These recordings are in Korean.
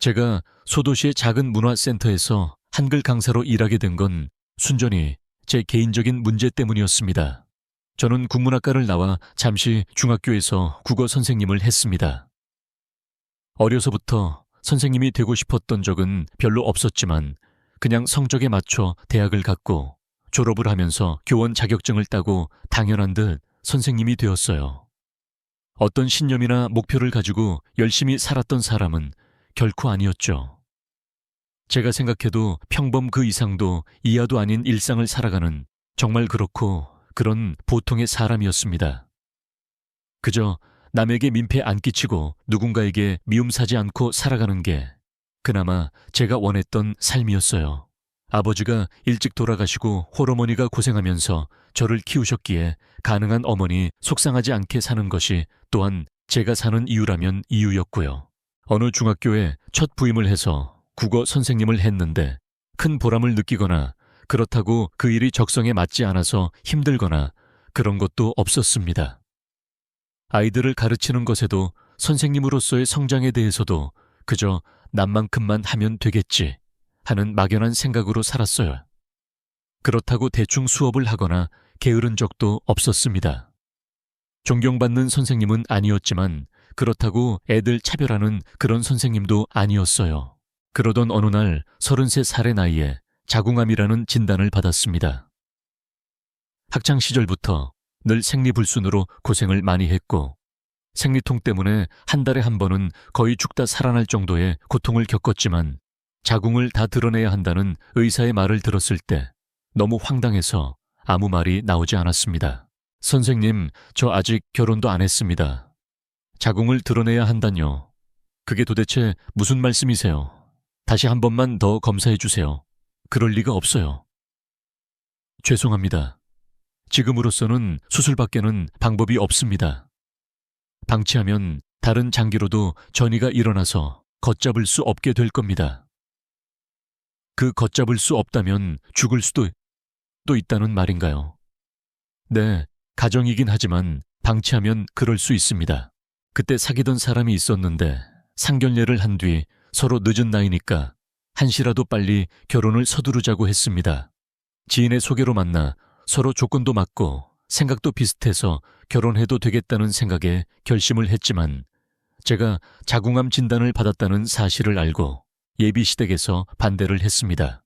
제가 소도시의 작은 문화센터에서 한글 강사로 일하게 된 건 순전히 제 개인적인 문제 때문이었습니다. 저는 국문학과를 나와 잠시 중학교에서 국어 선생님을 했습니다. 어려서부터 선생님이 되고 싶었던 적은 별로 없었지만 그냥 성적에 맞춰 대학을 갔고 졸업을 하면서 교원 자격증을 따고 당연한 듯 선생님이 되었어요. 어떤 신념이나 목표를 가지고 열심히 살았던 사람은 결코 아니었죠. 제가 생각해도 평범 그 이상도 이하도 아닌 일상을 살아가는 정말 그렇고 그런 보통의 사람이었습니다. 그저 남에게 민폐 안 끼치고 누군가에게 미움 사지 않고 살아가는 게 그나마 제가 원했던 삶이었어요. 아버지가 일찍 돌아가시고 홀어머니가 고생하면서 저를 키우셨기에 가능한 어머니 속상하지 않게 사는 것이 또한 제가 사는 이유라면 이유였고요. 어느 중학교에 첫 부임을 해서 국어 선생님을 했는데 큰 보람을 느끼거나 그렇다고 그 일이 적성에 맞지 않아서 힘들거나 그런 것도 없었습니다. 아이들을 가르치는 것에도 선생님으로서의 성장에 대해서도 그저 남만큼만 하면 되겠지 하는 막연한 생각으로 살았어요. 그렇다고 대충 수업을 하거나 게으른 적도 없었습니다. 존경받는 선생님은 아니었지만 그렇다고 애들 차별하는 그런 선생님도 아니었어요. 그러던 어느 날 33살의 나이에 자궁암이라는 진단을 받았습니다. 학창 시절부터 늘 생리불순으로 고생을 많이 했고 생리통 때문에 한 달에 한 번은 거의 죽다 살아날 정도의 고통을 겪었지만 자궁을 다 드러내야 한다는 의사의 말을 들었을 때 너무 황당해서 아무 말이 나오지 않았습니다. 선생님, 저 아직 결혼도 안 했습니다. 자궁을 드러내야 한다뇨. 그게 도대체 무슨 말씀이세요? 다시 한 번만 더 검사해 주세요. 그럴 리가 없어요. 죄송합니다. 지금으로서는 수술밖에는 방법이 없습니다. 방치하면 다른 장기로도 전이가 일어나서 걷잡을 수 없게 될 겁니다. 그 걷잡을 수 없다면 죽을 수도 또 있다는 말인가요? 네, 가정이긴 하지만 방치하면 그럴 수 있습니다. 그때 사귀던 사람이 있었는데 상견례를 한 뒤 서로 늦은 나이니까 한시라도 빨리 결혼을 서두르자고 했습니다. 지인의 소개로 만나 서로 조건도 맞고 생각도 비슷해서 결혼해도 되겠다는 생각에 결심을 했지만 제가 자궁암 진단을 받았다는 사실을 알고 예비시댁에서 반대를 했습니다.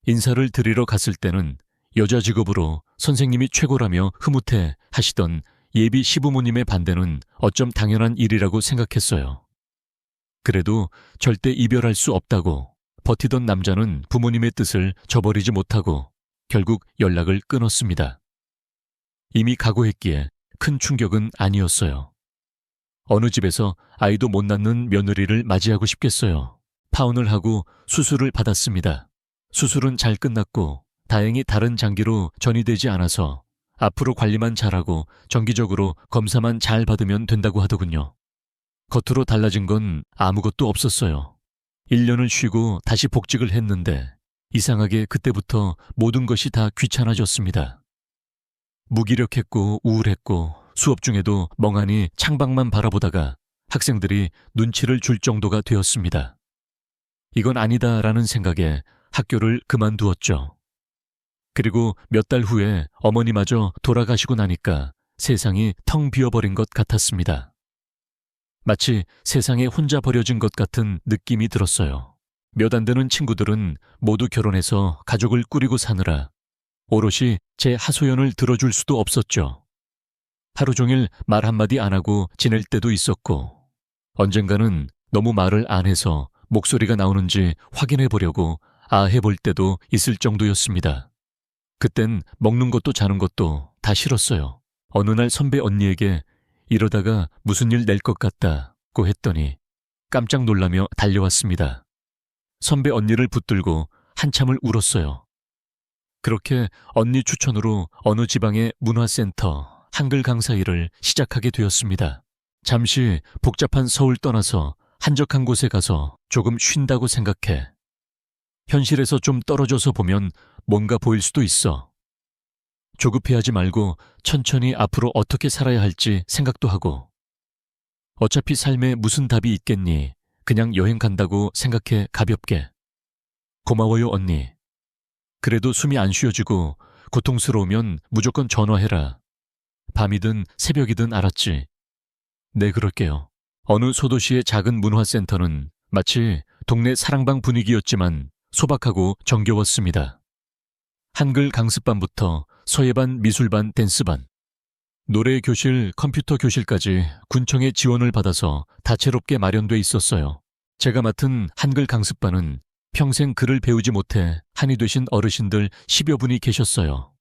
인사를 드리러 갔을 때는 여자 직업으로 선생님이 최고라며 흐뭇해 하시던 예비 시부모님의 반대는 어쩜 당연한 일이라고 생각했어요. 그래도 절대 이별할 수 없다고 버티던 남자는 부모님의 뜻을 저버리지 못하고 결국 연락을 끊었습니다. 이미 각오했기에 큰 충격은 아니었어요. 어느 집에서 아이도 못 낳는 며느리를 맞이하고 싶겠어요. 파혼을 하고 수술을 받았습니다. 수술은 잘 끝났고 다행히 다른 장기로 전이되지 않아서 앞으로 관리만 잘하고 정기적으로 검사만 잘 받으면 된다고 하더군요. 겉으로 달라진 건 아무것도 없었어요. 1년을 쉬고 다시 복직을 했는데 이상하게 그때부터 모든 것이 다 귀찮아졌습니다. 무기력했고 우울했고 수업 중에도 멍하니 창밖만 바라보다가 학생들이 눈치를 줄 정도가 되었습니다. 이건 아니다라는 생각에 학교를 그만두었죠. 그리고 몇 달 후에 어머니마저 돌아가시고 나니까 세상이 텅 비어버린 것 같았습니다. 마치 세상에 혼자 버려진 것 같은 느낌이 들었어요. 몇 안 되는 친구들은 모두 결혼해서 가족을 꾸리고 사느라 오롯이 제 하소연을 들어줄 수도 없었죠. 하루 종일 말 한마디 안 하고 지낼 때도 있었고 언젠가는 너무 말을 안 해서 목소리가 나오는지 확인해 보려고 아해볼 때도 있을 정도였습니다. 그땐 먹는 것도 자는 것도 다 싫었어요. 어느 날 선배 언니에게 이러다가 무슨 일 낼 것 같다고 했더니 깜짝 놀라며 달려왔습니다. 선배 언니를 붙들고 한참을 울었어요. 그렇게 언니 추천으로 어느 지방의 문화센터 한글 강사 일을 시작하게 되었습니다. 잠시 복잡한 서울 떠나서 한적한 곳에 가서 조금 쉰다고 생각해. 현실에서 좀 떨어져서 보면 뭔가 보일 수도 있어. 조급해하지 말고 천천히 앞으로 어떻게 살아야 할지 생각도 하고. 어차피 삶에 무슨 답이 있겠니? 그냥 여행 간다고 생각해 가볍게. 고마워요, 언니. 그래도 숨이 안 쉬어지고 고통스러우면 무조건 전화해라. 밤이든 새벽이든 알았지? 네, 그럴게요. 어느 소도시의 작은 문화센터는 마치 동네 사랑방 분위기였지만 소박하고 정겨웠습니다. 한글 강습반부터 서예반, 미술반, 댄스반, 노래 교실, 컴퓨터 교실까지 군청의 지원을 받아서 다채롭게 마련돼 있었어요. 제가 맡은 한글 강습반은 평생 글을 배우지 못해 한이 되신 어르신들 10여 분이 계셨어요.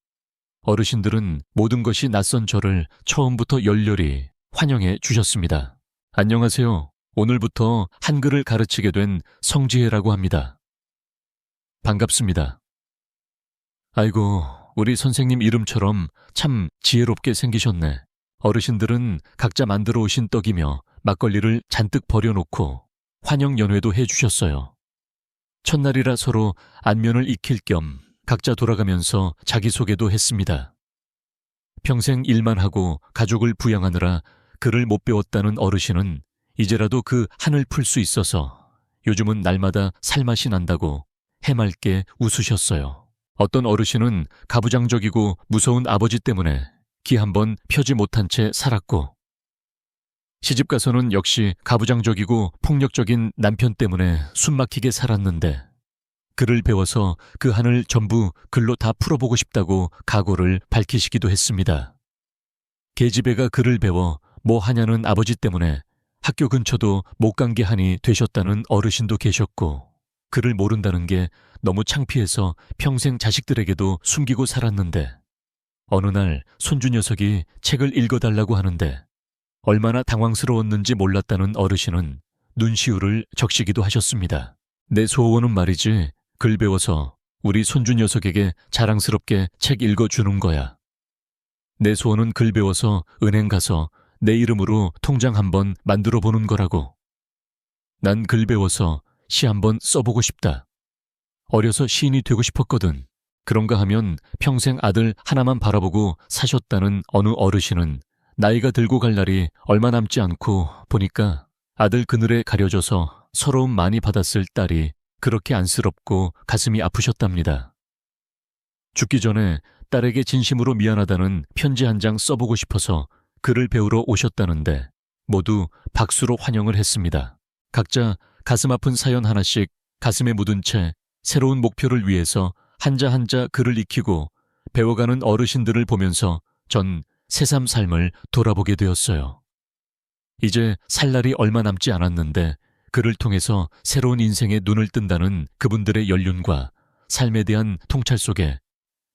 어르신들은 모든 것이 낯선 저를 처음부터 열렬히 환영해 주셨습니다. 안녕하세요. 오늘부터 한글을 가르치게 된 성지혜라고 합니다. 반갑습니다. 아이고, 우리 선생님 이름처럼 참 지혜롭게 생기셨네. 어르신들은 각자 만들어 오신 떡이며 막걸리를 잔뜩 버려놓고 환영 연회도 해주셨어요. 첫날이라 서로 안면을 익힐 겸 각자 돌아가면서 자기소개도 했습니다. 평생 일만 하고 가족을 부양하느라 글을 못 배웠다는 어르신은 이제라도 그 한을 풀 수 있어서 요즘은 날마다 살맛이 난다고 해맑게 웃으셨어요. 어떤 어르신은 가부장적이고 무서운 아버지 때문에 기 한번 펴지 못한 채 살았고, 시집가서는 역시 가부장적이고 폭력적인 남편 때문에 숨막히게 살았는데 글을 배워서 그 한을 전부 글로 다 풀어보고 싶다고 각오를 밝히시기도 했습니다. 계집애가 글을 배워 뭐 하냐는 아버지 때문에 학교 근처도 못 간 게 한이 되셨다는 어르신도 계셨고, 글을 모른다는 게 너무 창피해서 평생 자식들에게도 숨기고 살았는데 어느 날 손주 녀석이 책을 읽어달라고 하는데 얼마나 당황스러웠는지 몰랐다는 어르신은 눈시울을 적시기도 하셨습니다. 내 소원은 말이지, 글 배워서 우리 손주 녀석에게 자랑스럽게 책 읽어주는 거야. 내 소원은 글 배워서 은행 가서 내 이름으로 통장 한번 만들어 보는 거라고. 난 글 배워서 시 한번 써보고 싶다. 어려서 시인이 되고 싶었거든. 그런가 하면 평생 아들 하나만 바라보고 사셨다는 어느 어르신은 나이가 들고 갈 날이 얼마 남지 않고 보니까 아들 그늘에 가려져서 서러움 많이 받았을 딸이 그렇게 안쓰럽고 가슴이 아프셨답니다. 죽기 전에 딸에게 진심으로 미안하다는 편지 한 장 써보고 싶어서 글을 배우러 오셨다는데 모두 박수로 환영을 했습니다. 각자 가슴 아픈 사연 하나씩 가슴에 묻은 채 새로운 목표를 위해서 한자 한자 글을 익히고 배워가는 어르신들을 보면서 전 새삼 삶을 돌아보게 되었어요. 이제 살 날이 얼마 남지 않았는데 글을 통해서 새로운 인생에 눈을 뜬다는 그분들의 연륜과 삶에 대한 통찰 속에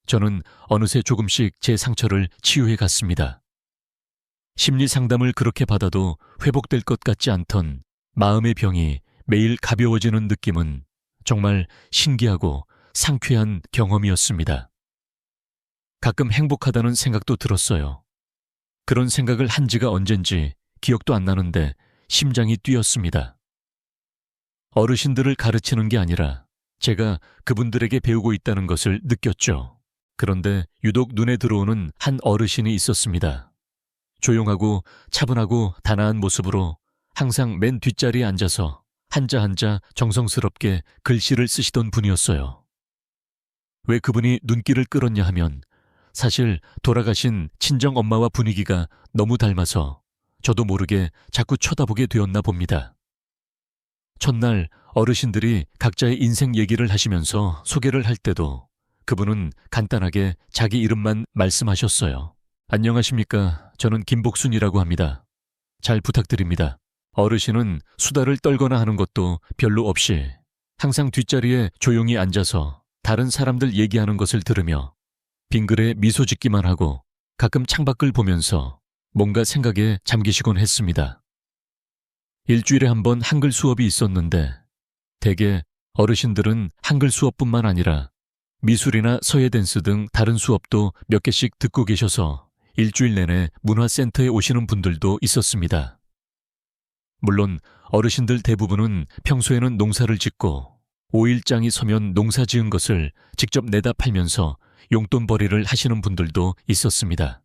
저는 어느새 조금씩 제 상처를 치유해 갔습니다. 심리 상담을 그렇게 받아도 회복될 것 같지 않던 마음의 병이 매일 가벼워지는 느낌은 정말 신기하고 상쾌한 경험이었습니다. 가끔 행복하다는 생각도 들었어요. 그런 생각을 한 지가 언젠지 기억도 안 나는데 심장이 뛰었습니다. 어르신들을 가르치는 게 아니라 제가 그분들에게 배우고 있다는 것을 느꼈죠. 그런데 유독 눈에 들어오는 한 어르신이 있었습니다. 조용하고 차분하고 단아한 모습으로 항상 맨 뒷자리에 앉아서 한자 한자 정성스럽게 글씨를 쓰시던 분이었어요. 왜 그분이 눈길을 끌었냐 하면 사실 돌아가신 친정엄마와 분위기가 너무 닮아서 저도 모르게 자꾸 쳐다보게 되었나 봅니다. 첫날 어르신들이 각자의 인생 얘기를 하시면서 소개를 할 때도 그분은 간단하게 자기 이름만 말씀하셨어요. 안녕하십니까. 저는 김복순이라고 합니다. 잘 부탁드립니다. 어르신은 수다를 떨거나 하는 것도 별로 없이 항상 뒷자리에 조용히 앉아서 다른 사람들 얘기하는 것을 들으며 빙그레 미소 짓기만 하고 가끔 창밖을 보면서 뭔가 생각에 잠기시곤 했습니다. 일주일에 한 번 한글 수업이 있었는데 대개 어르신들은 한글 수업뿐만 아니라 미술이나 서예 댄스 등 다른 수업도 몇 개씩 듣고 계셔서 일주일 내내 문화센터에 오시는 분들도 있었습니다. 물론 어르신들 대부분은 평소에는 농사를 짓고 5일장이 서면 농사 지은 것을 직접 내다 팔면서 용돈벌이를 하시는 분들도 있었습니다.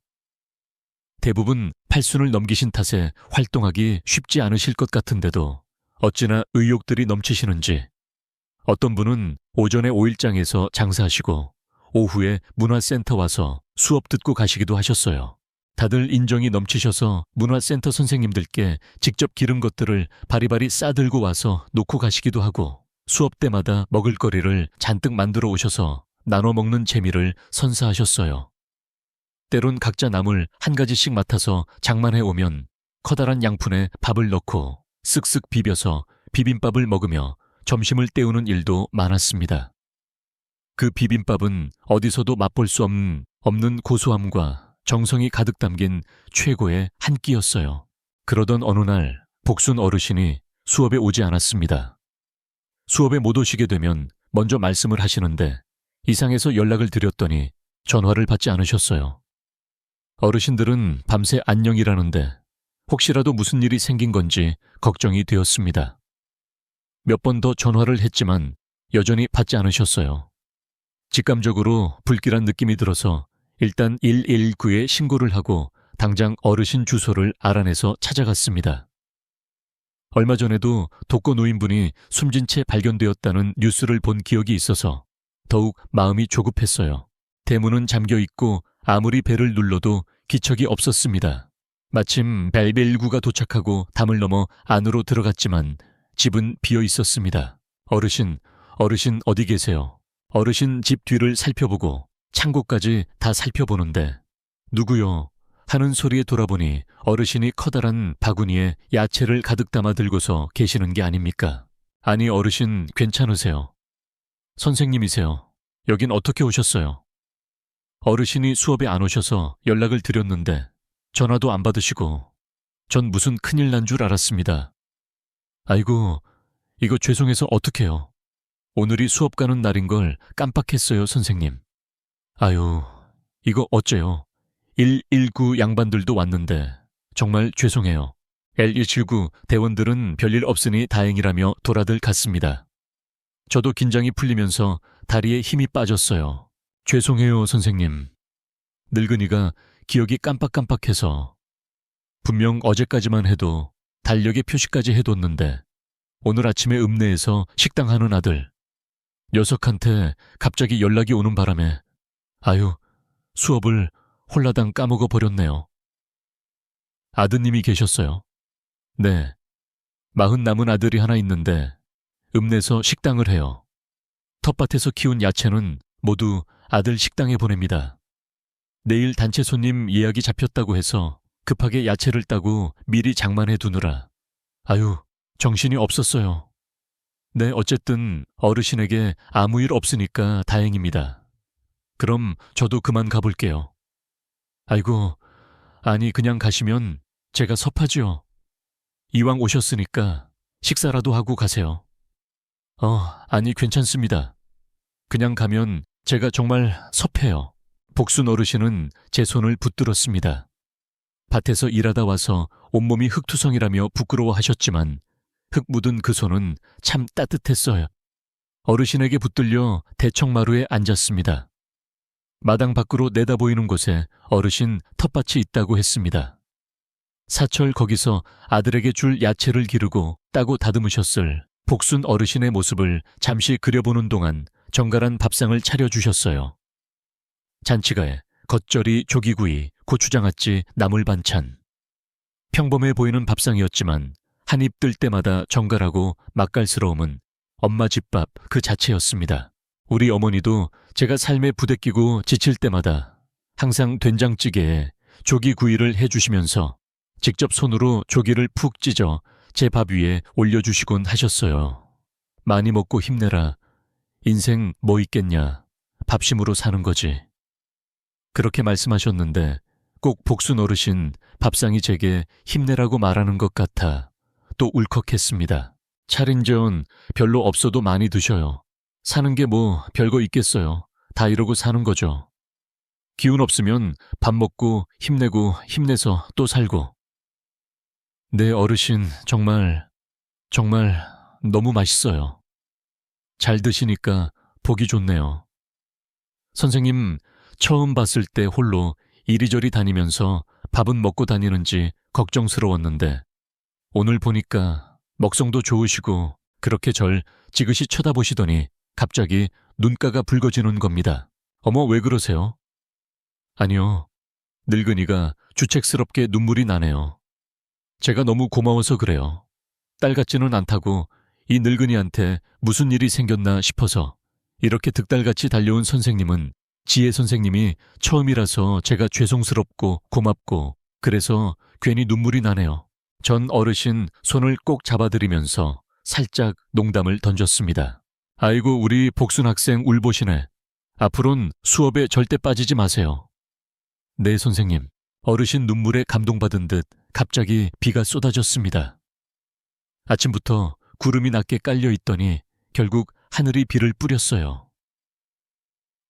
대부분 팔순을 넘기신 탓에 활동하기 쉽지 않으실 것 같은데도 어찌나 의욕들이 넘치시는지. 어떤 분은 오전에 오일장에서 장사하시고 오후에 문화센터 와서 수업 듣고 가시기도 하셨어요. 다들 인정이 넘치셔서 문화센터 선생님들께 직접 기른 것들을 바리바리 싸들고 와서 놓고 가시기도 하고 수업 때마다 먹을거리를 잔뜩 만들어 오셔서 나눠 먹는 재미를 선사하셨어요. 때론 각자 남을 한 가지씩 맡아서 장만해 오면 커다란 양푼에 밥을 넣고 쓱쓱 비벼서 비빔밥을 먹으며 점심을 때우는 일도 많았습니다. 그 비빔밥은 어디서도 맛볼 수 없는 고소함과 정성이 가득 담긴 최고의 한 끼였어요. 그러던 어느 날 복순 어르신이 수업에 오지 않았습니다. 수업에 못 오시게 되면 먼저 말씀을 하시는데 이상해서 연락을 드렸더니 전화를 받지 않으셨어요. 어르신들은 밤새 안녕이라는데 혹시라도 무슨 일이 생긴 건지 걱정이 되었습니다. 몇 번 더 전화를 했지만 여전히 받지 않으셨어요. 직감적으로 불길한 느낌이 들어서 일단 119에 신고를 하고 당장 어르신 주소를 알아내서 찾아갔습니다. 얼마 전에도 독거 노인분이 숨진 채 발견되었다는 뉴스를 본 기억이 있어서 더욱 마음이 조급했어요. 대문은 잠겨 있고 아무리 벨을 눌러도 기척이 없었습니다. 마침 벨119가 도착하고 담을 넘어 안으로 들어갔지만 집은 비어 있었습니다. 어르신 어디 계세요? 어르신 집 뒤를 살펴보고 창고까지 다 살펴보는데 누구요? 하는 소리에 돌아보니 어르신이 커다란 바구니에 야채를 가득 담아 들고서 계시는 게 아닙니까? 아니 어르신 괜찮으세요? 선생님이세요? 여긴 어떻게 오셨어요? 어르신이 수업에 안 오셔서 연락을 드렸는데 전화도 안 받으시고 전 무슨 큰일 난 줄 알았습니다. 아이고 이거 죄송해서 어떡해요. 오늘이 수업 가는 날인 걸 깜빡했어요 선생님. 아유 이거 어째요. 119 양반들도 왔는데 정말 죄송해요. L179 대원들은 별일 없으니 다행이라며 돌아들 갔습니다. 저도 긴장이 풀리면서 다리에 힘이 빠졌어요. 죄송해요 선생님. 늙은이가 기억이 깜빡깜빡해서 분명 어제까지만 해도 달력에 표시까지 해뒀는데 오늘 아침에 읍내에서 식당 하는 아들 녀석한테 갑자기 연락이 오는 바람에 아유 수업을 홀라당 까먹어 버렸네요. 아드님이 계셨어요. 네. 40 남은 아들이 하나 있는데 읍내에서 식당을 해요. 텃밭에서 키운 야채는 모두 아들 식당에 보냅니다. 내일 단체 손님 예약이 잡혔다고 해서 급하게 야채를 따고 미리 장만해 두느라 아유 정신이 없었어요. 네 어쨌든 어르신에게 아무 일 없으니까 다행입니다. 그럼 저도 그만 가볼게요. 아이고 아니 그냥 가시면 제가 섭하지요. 이왕 오셨으니까 식사라도 하고 가세요. 아니 괜찮습니다. 그냥 가면 제가 정말 섭해요. 복순 어르신은 제 손을 붙들었습니다. 밭에서 일하다 와서 온몸이 흙투성이라며 부끄러워하셨지만 흙 묻은 그 손은 참 따뜻했어요. 어르신에게 붙들려 대청마루에 앉았습니다. 마당 밖으로 내다보이는 곳에 어르신 텃밭이 있다고 했습니다. 사철 거기서 아들에게 줄 야채를 기르고 따고 다듬으셨을 복순 어르신의 모습을 잠시 그려보는 동안 정갈한 밥상을 차려주셨어요. 잔치가에 겉절이, 조기구이, 고추장아찌, 나물 반찬. 평범해 보이는 밥상이었지만 한 입 뜰 때마다 정갈하고 맛깔스러움은 엄마 집밥 그 자체였습니다. 우리 어머니도 제가 삶에 부대끼고 지칠 때마다 항상 된장찌개에 조기구이를 해주시면서 직접 손으로 조기를 푹 찢어 제 밥 위에 올려주시곤 하셨어요. 많이 먹고 힘내라. 인생 뭐 있겠냐. 밥심으로 사는 거지. 그렇게 말씀하셨는데 꼭 복순 어르신 밥상이 제게 힘내라고 말하는 것 같아 또 울컥했습니다. 차린 전 별로 없어도 많이 드셔요. 사는 게 뭐 별거 있겠어요. 다 이러고 사는 거죠. 기운 없으면 밥 먹고 힘내고 힘내서 또 살고. 네 어르신 정말 너무 맛있어요. 잘 드시니까 보기 좋네요. 선생님 처음 봤을 때 홀로 이리저리 다니면서 밥은 먹고 다니는지 걱정스러웠는데 오늘 보니까 먹성도 좋으시고 그렇게 절 지그시 쳐다보시더니 갑자기 눈가가 붉어지는 겁니다. 어머, 왜 그러세요? 아니요. 늙은이가 주책스럽게 눈물이 나네요. 제가 너무 고마워서 그래요. 딸 같지는 않다고 이 늙은이한테 무슨 일이 생겼나 싶어서 이렇게 득달같이 달려온 선생님은 지혜 선생님이 처음이라서 제가 죄송스럽고 고맙고 그래서 괜히 눈물이 나네요. 전 어르신 손을 꼭 잡아드리면서 살짝 농담을 던졌습니다. 아이고, 우리 복순 학생 울보시네. 앞으론 수업에 절대 빠지지 마세요. 네, 선생님. 어르신 눈물에 감동받은 듯 갑자기 비가 쏟아졌습니다. 아침부터 구름이 낮게 깔려 있더니 결국 하늘이 비를 뿌렸어요.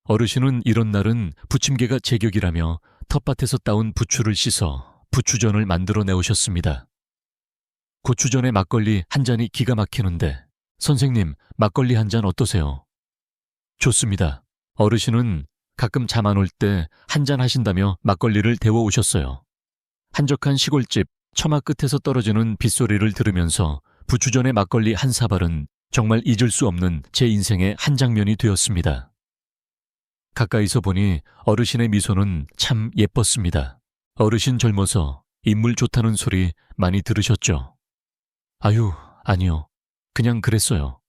어르신은 이런 날은 부침개가 제격이라며 텃밭에서 따온 부추를 씻어 부추전을 만들어 내오셨습니다. 고추전에 막걸리 한 잔이 기가 막히는데 선생님, 막걸리 한 잔 어떠세요? 좋습니다. 어르신은 가끔 잠 안 올 때 한 잔 하신다며 막걸리를 데워 오셨어요. 한적한 시골집 처마 끝에서 떨어지는 빗소리를 들으면서 부추전에 막걸리 한 사발은 정말 잊을 수 없는 제 인생의 한 장면이 되었습니다. 가까이서 보니 어르신의 미소는 참 예뻤습니다. 어르신 젊어서 인물 좋다는 소리 많이 들으셨죠? 아유, 아니요. 그냥 그랬어요.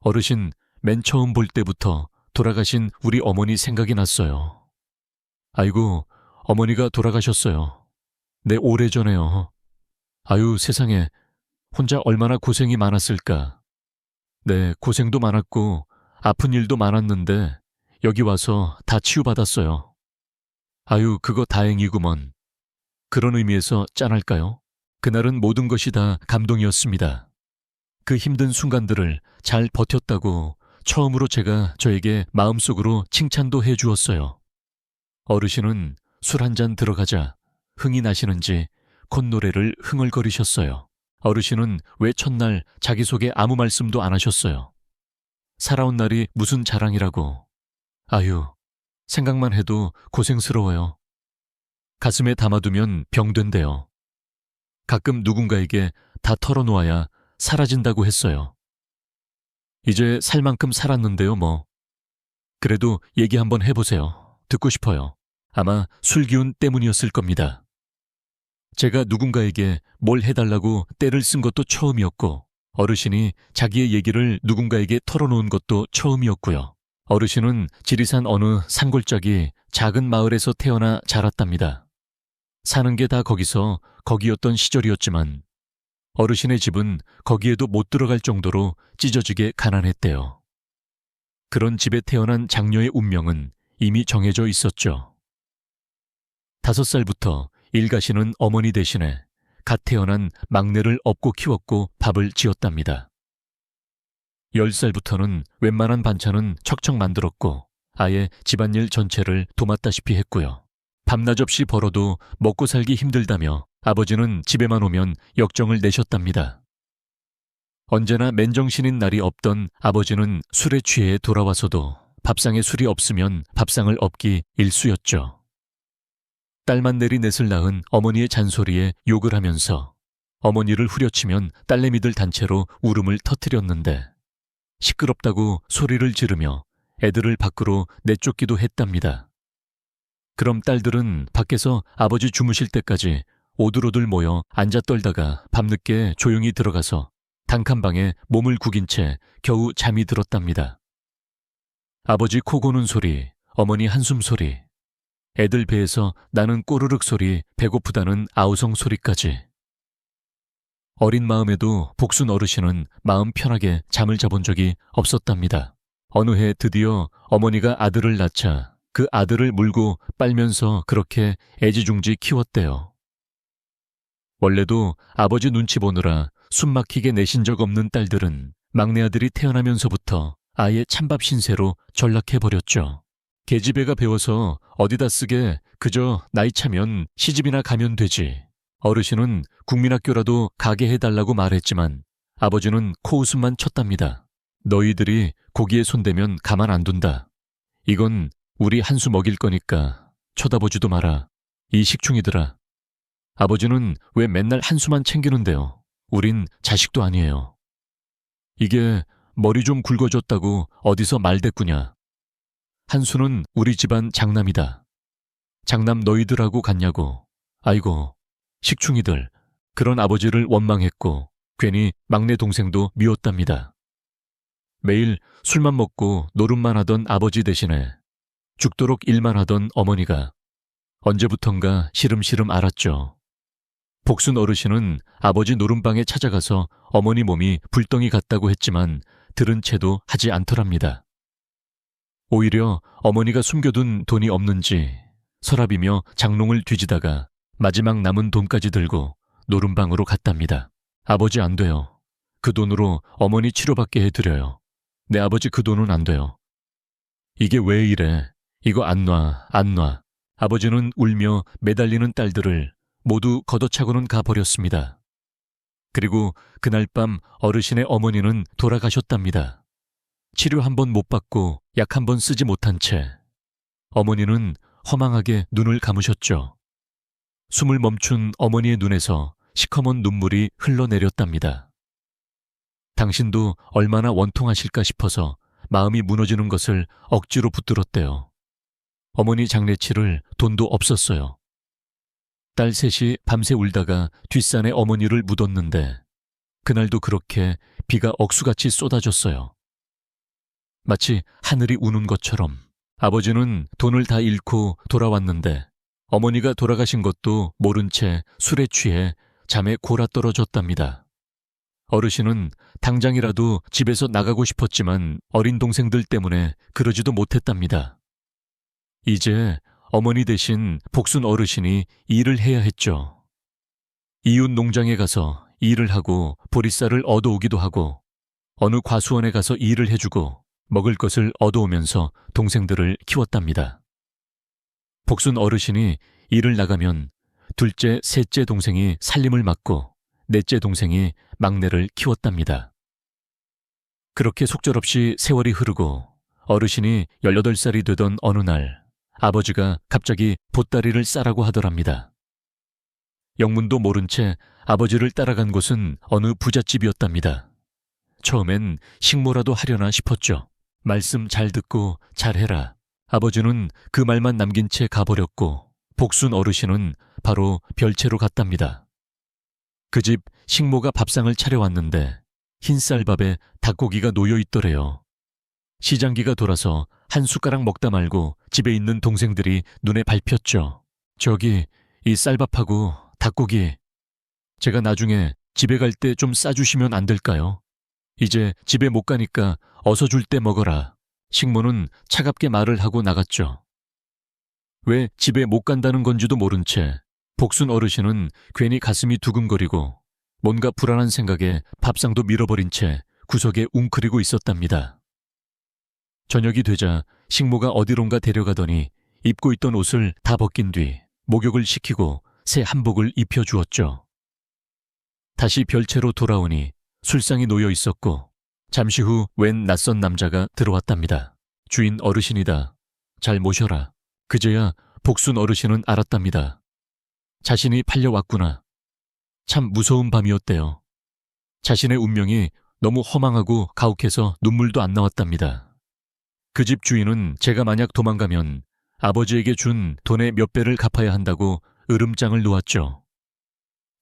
어르신 맨 처음 볼 때부터 돌아가신 우리 어머니 생각이 났어요. 아이고, 어머니가 돌아가셨어요. 네, 오래전에요. 아유, 세상에 혼자 얼마나 고생이 많았을까. 네, 고생도 많았고 아픈 일도 많았는데 여기 와서 다 치유받았어요. 아유, 그거 다행이구먼. 그런 의미에서 짠할까요? 그날은 모든 것이 다 감동이었습니다. 그 힘든 순간들을 잘 버텼다고 처음으로 제가 저에게 마음속으로 칭찬도 해주었어요. 어르신은 술 한 잔 들어가자 흥이 나시는지 콧노래를 흥얼거리셨어요. 어르신은 왜 첫날 자기 소개 아무 말씀도 안 하셨어요. 살아온 날이 무슨 자랑이라고. 아유, 생각만 해도 고생스러워요. 가슴에 담아두면 병된대요. 가끔 누군가에게 다 털어놓아야 사라진다고 했어요. 이제 살 만큼 살았는데요, 뭐. 그래도 얘기 한번 해보세요. 듣고 싶어요. 아마 술 기운 때문이었을 겁니다. 제가 누군가에게 뭘 해달라고 떼를 쓴 것도 처음이었고, 어르신이 자기의 얘기를 누군가에게 털어놓은 것도 처음이었고요. 어르신은 지리산 어느 산골짜기 작은 마을에서 태어나 자랐답니다. 사는 게 다 거기였던 시절이었지만 어르신의 집은 거기에도 못 들어갈 정도로 찢어지게 가난했대요. 그런 집에 태어난 장녀의 운명은 이미 정해져 있었죠. 5살부터 일 가시는 어머니 대신에 갓 태어난 막내를 업고 키웠고 밥을 지었답니다. 10살부터는 웬만한 반찬은 척척 만들었고 아예 집안일 전체를 도맡다시피 했고요. 밤낮 없이 벌어도 먹고 살기 힘들다며 아버지는 집에만 오면 역정을 내셨답니다. 언제나 맨정신인 날이 없던 아버지는 술에 취해 돌아와서도 밥상에 술이 없으면 밥상을 엎기 일쑤였죠. 딸만 내리넷을 낳은 어머니의 잔소리에 욕을 하면서 어머니를 후려치면 딸내미들 단체로 울음을 터뜨렸는데 시끄럽다고 소리를 지르며 애들을 밖으로 내쫓기도 했답니다. 그럼 딸들은 밖에서 아버지 주무실 때까지 오들오들 모여 앉아 떨다가 밤늦게 조용히 들어가서 단칸방에 몸을 구긴 채 겨우 잠이 들었답니다. 아버지 코 고는 소리, 어머니 한숨 소리, 애들 배에서 나는 꼬르륵 소리, 배고프다는 아우성 소리까지. 어린 마음에도 복순 어르신은 마음 편하게 잠을 자본 적이 없었답니다. 어느 해 드디어 어머니가 아들을 낳자 그 아들을 물고 빨면서 그렇게 애지중지 키웠대요. 원래도 아버지 눈치 보느라 숨 막히게 내신 적 없는 딸들은 막내 아들이 태어나면서부터 아예 찬밥 신세로 전락해버렸죠. 계집애가 배워서 어디다 쓰게 그저 나이 차면 시집이나 가면 되지. 어르신은 국민학교라도 가게 해달라고 말했지만 아버지는 코웃음만 쳤답니다. 너희들이 고기에 손대면 가만 안 둔다. 이건 우리 한 수 먹일 거니까 쳐다보지도 마라. 이 식충이들아. 아버지는 왜 맨날 한 수만 챙기는데요. 우린 자식도 아니에요. 이게 머리 좀 굵어졌다고 어디서 말대꾸냐. 한수는 우리 집안 장남이다. 장남 너희들하고 같냐고. 아이고, 식충이들. 그런 아버지를 원망했고 괜히 막내 동생도 미웠답니다. 매일 술만 먹고 노름만 하던 아버지 대신에 죽도록 일만 하던 어머니가 언제부턴가 시름시름 앓았죠. 복순 어르신은 아버지 노름방에 찾아가서 어머니 몸이 불덩이 같다고 했지만 들은 채도 하지 않더랍니다. 오히려 어머니가 숨겨둔 돈이 없는지 서랍이며 장롱을 뒤지다가 마지막 남은 돈까지 들고 노름방으로 갔답니다. 아버지 안 돼요. 그 돈으로 어머니 치료받게 해드려요. 내 아버지 그 돈은 안 돼요. 이게 왜 이래? 이거 안 놔, 안 놔. 아버지는 울며 매달리는 딸들을 모두 걷어차고는 가버렸습니다. 그리고 그날 밤 어르신의 어머니는 돌아가셨답니다. 치료 한 번 못 받고 약 한 번 쓰지 못한 채 어머니는 허망하게 눈을 감으셨죠. 숨을 멈춘 어머니의 눈에서 시커먼 눈물이 흘러내렸답니다. 당신도 얼마나 원통하실까 싶어서 마음이 무너지는 것을 억지로 붙들었대요. 어머니 장례 치를 돈도 없었어요. 딸 셋이 밤새 울다가 뒷산에 어머니를 묻었는데 그날도 그렇게 비가 억수같이 쏟아졌어요. 마치 하늘이 우는 것처럼 아버지는 돈을 다 잃고 돌아왔는데 어머니가 돌아가신 것도 모른 채 술에 취해 잠에 골아떨어졌답니다. 어르신은 당장이라도 집에서 나가고 싶었지만 어린 동생들 때문에 그러지도 못했답니다. 이제 어머니 대신 복순 어르신이 일을 해야 했죠. 이웃 농장에 가서 일을 하고 보리쌀을 얻어오기도 하고 어느 과수원에 가서 일을 해주고 먹을 것을 얻어오면서 동생들을 키웠답니다. 복순 어르신이 일을 나가면 둘째, 셋째 동생이 살림을 맡고 넷째 동생이 막내를 키웠답니다. 그렇게 속절없이 세월이 흐르고 어르신이 18살이 되던 어느 날 아버지가 갑자기 보따리를 싸라고 하더랍니다. 영문도 모른 채 아버지를 따라간 곳은 어느 부잣집이었답니다. 처음엔 식모라도 하려나 싶었죠. 말씀 잘 듣고 잘해라. 아버지는 그 말만 남긴 채 가버렸고 복순 어르신은 바로 별채로 갔답니다. 그 집 식모가 밥상을 차려왔는데 흰쌀밥에 닭고기가 놓여 있더래요. 시장기가 돌아서 한 숟가락 먹다 말고 집에 있는 동생들이 눈에 밟혔죠. 저기 이 쌀밥하고 닭고기 제가 나중에 집에 갈 때 좀 싸주시면 안 될까요? 이제 집에 못 가니까 어서 줄 때 먹어라. 식모는 차갑게 말을 하고 나갔죠. 왜 집에 못 간다는 건지도 모른 채 복순 어르신은 괜히 가슴이 두근거리고 뭔가 불안한 생각에 밥상도 밀어버린 채 구석에 웅크리고 있었답니다. 저녁이 되자 식모가 어디론가 데려가더니 입고 있던 옷을 다 벗긴 뒤 목욕을 시키고 새 한복을 입혀주었죠. 다시 별채로 돌아오니 술상이 놓여 있었고 잠시 후 웬 낯선 남자가 들어왔답니다. 주인 어르신이다. 잘 모셔라. 그제야 복순 어르신은 알았답니다. 자신이 팔려왔구나. 참 무서운 밤이었대요. 자신의 운명이 너무 허망하고 가혹해서 눈물도 안 나왔답니다. 그 집 주인은 제가 만약 도망가면 아버지에게 준 돈의 몇 배를 갚아야 한다고 으름장을 놓았죠.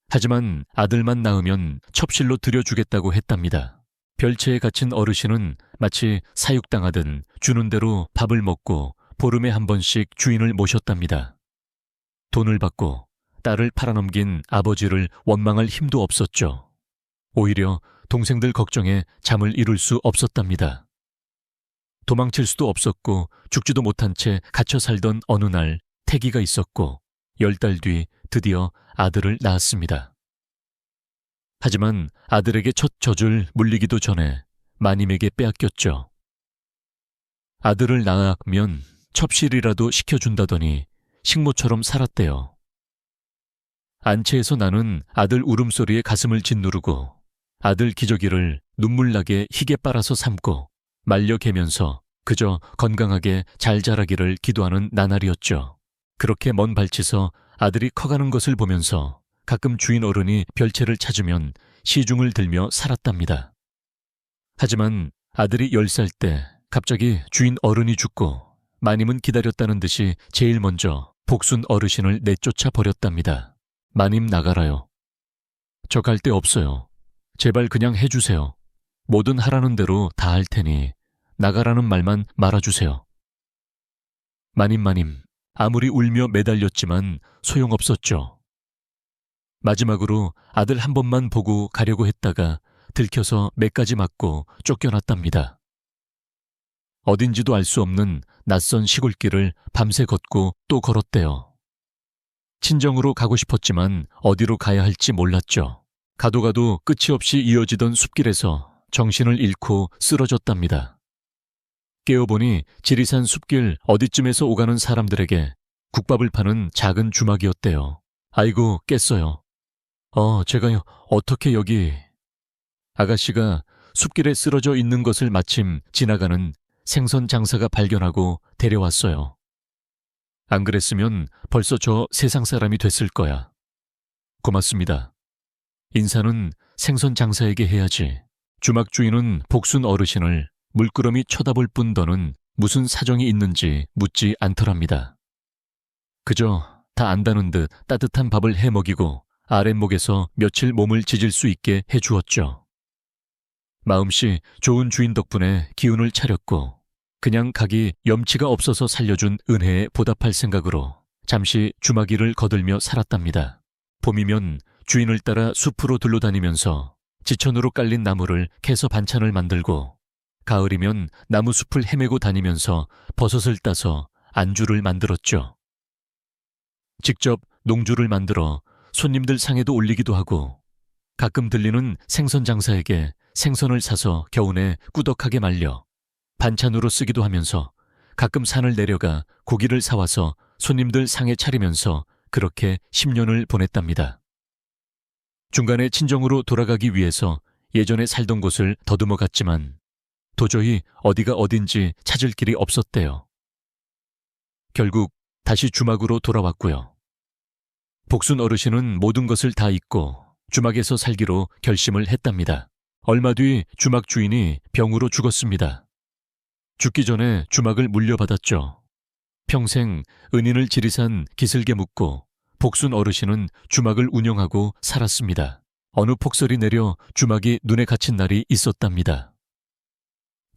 하지만 아들만 낳으면 첩실로 들여주겠다고 했답니다. 별채에 갇힌 어르신은 마치 사육당하듯 주는 대로 밥을 먹고 보름에 한 번씩 주인을 모셨답니다. 돈을 받고 딸을 팔아넘긴 아버지를 원망할 힘도 없었죠. 오히려 동생들 걱정에 잠을 이룰 수 없었답니다. 도망칠 수도 없었고 죽지도 못한 채 갇혀 살던 어느 날 태기가 있었고 10달 뒤 드디어 아들을 낳았습니다. 하지만 아들에게 첫 젖을 물리기도 전에 마님에게 빼앗겼죠. 아들을 낳으면 첩실이라도 시켜준다더니 식모처럼 살았대요. 안채에서 나는 아들 울음소리에 가슴을 짓누르고 아들 기저귀를 눈물나게 희게 빨아서 삼고 말려 개면서 그저 건강하게 잘 자라기를 기도하는 나날이었죠. 그렇게 먼 발치서 아들이 커가는 것을 보면서 가끔 주인 어른이 별채를 찾으면 시중을 들며 살았답니다. 하지만 아들이 10살 때 갑자기 주인 어른이 죽고 마님은 기다렸다는 듯이 제일 먼저 복순 어르신을 내쫓아 버렸답니다. 마님 나가라요. 저 갈 데 없어요. 제발 그냥 해주세요. 뭐든 하라는 대로 다 할 테니 나가라는 말만 말아주세요. 마님, 아무리 울며 매달렸지만 소용없었죠. 마지막으로 아들 한 번만 보고 가려고 했다가 들켜서 매까지 맞고 쫓겨났답니다. 어딘지도 알 수 없는 낯선 시골길을 밤새 걷고 또 걸었대요. 친정으로 가고 싶었지만 어디로 가야 할지 몰랐죠. 가도 끝이 없이 이어지던 숲길에서 정신을 잃고 쓰러졌답니다. 깨어보니 지리산 숲길 어디쯤에서 오가는 사람들에게 국밥을 파는 작은 주막이었대요. 아이고 깼어요. 제가요 어떻게 여기... 아가씨가 숲길에 쓰러져 있는 것을 마침 지나가는 생선 장사가 발견하고 데려왔어요. 안 그랬으면 벌써 저 세상 사람이 됐을 거야. 고맙습니다. 인사는 생선 장사에게 해야지. 주막 주인은 복순 어르신을 물끄러미 쳐다볼 뿐더는 무슨 사정이 있는지 묻지 않더랍니다. 그저 다 안다는 듯 따뜻한 밥을 해먹이고 아랫목에서 며칠 몸을 지질 수 있게 해주었죠. 마음씨 좋은 주인 덕분에 기운을 차렸고 그냥 가기 염치가 없어서 살려준 은혜에 보답할 생각으로 잠시 주막일을 거들며 살았답니다. 봄이면 주인을 따라 숲으로 둘러다니면서 지천으로 깔린 나무를 캐서 반찬을 만들고 가을이면 나무숲을 헤매고 다니면서 버섯을 따서 안주를 만들었죠. 직접 농주를 만들어 손님들 상에도 올리기도 하고 가끔 들리는 생선 장사에게 생선을 사서 겨우내 꾸덕하게 말려 반찬으로 쓰기도 하면서 가끔 산을 내려가 고기를 사와서 손님들 상에 차리면서 그렇게 10년을 보냈답니다. 중간에 친정으로 돌아가기 위해서 예전에 살던 곳을 더듬어 갔지만 도저히 어디가 어딘지 찾을 길이 없었대요. 결국 다시 주막으로 돌아왔고요. 복순 어르신은 모든 것을 다 잊고 주막에서 살기로 결심을 했답니다. 얼마 뒤 주막 주인이 병으로 죽었습니다. 죽기 전에 주막을 물려받았죠. 평생 은인을 지리산 기슭에 묻고 복순 어르신은 주막을 운영하고 살았습니다. 어느 폭설이 내려 주막이 눈에 갇힌 날이 있었답니다.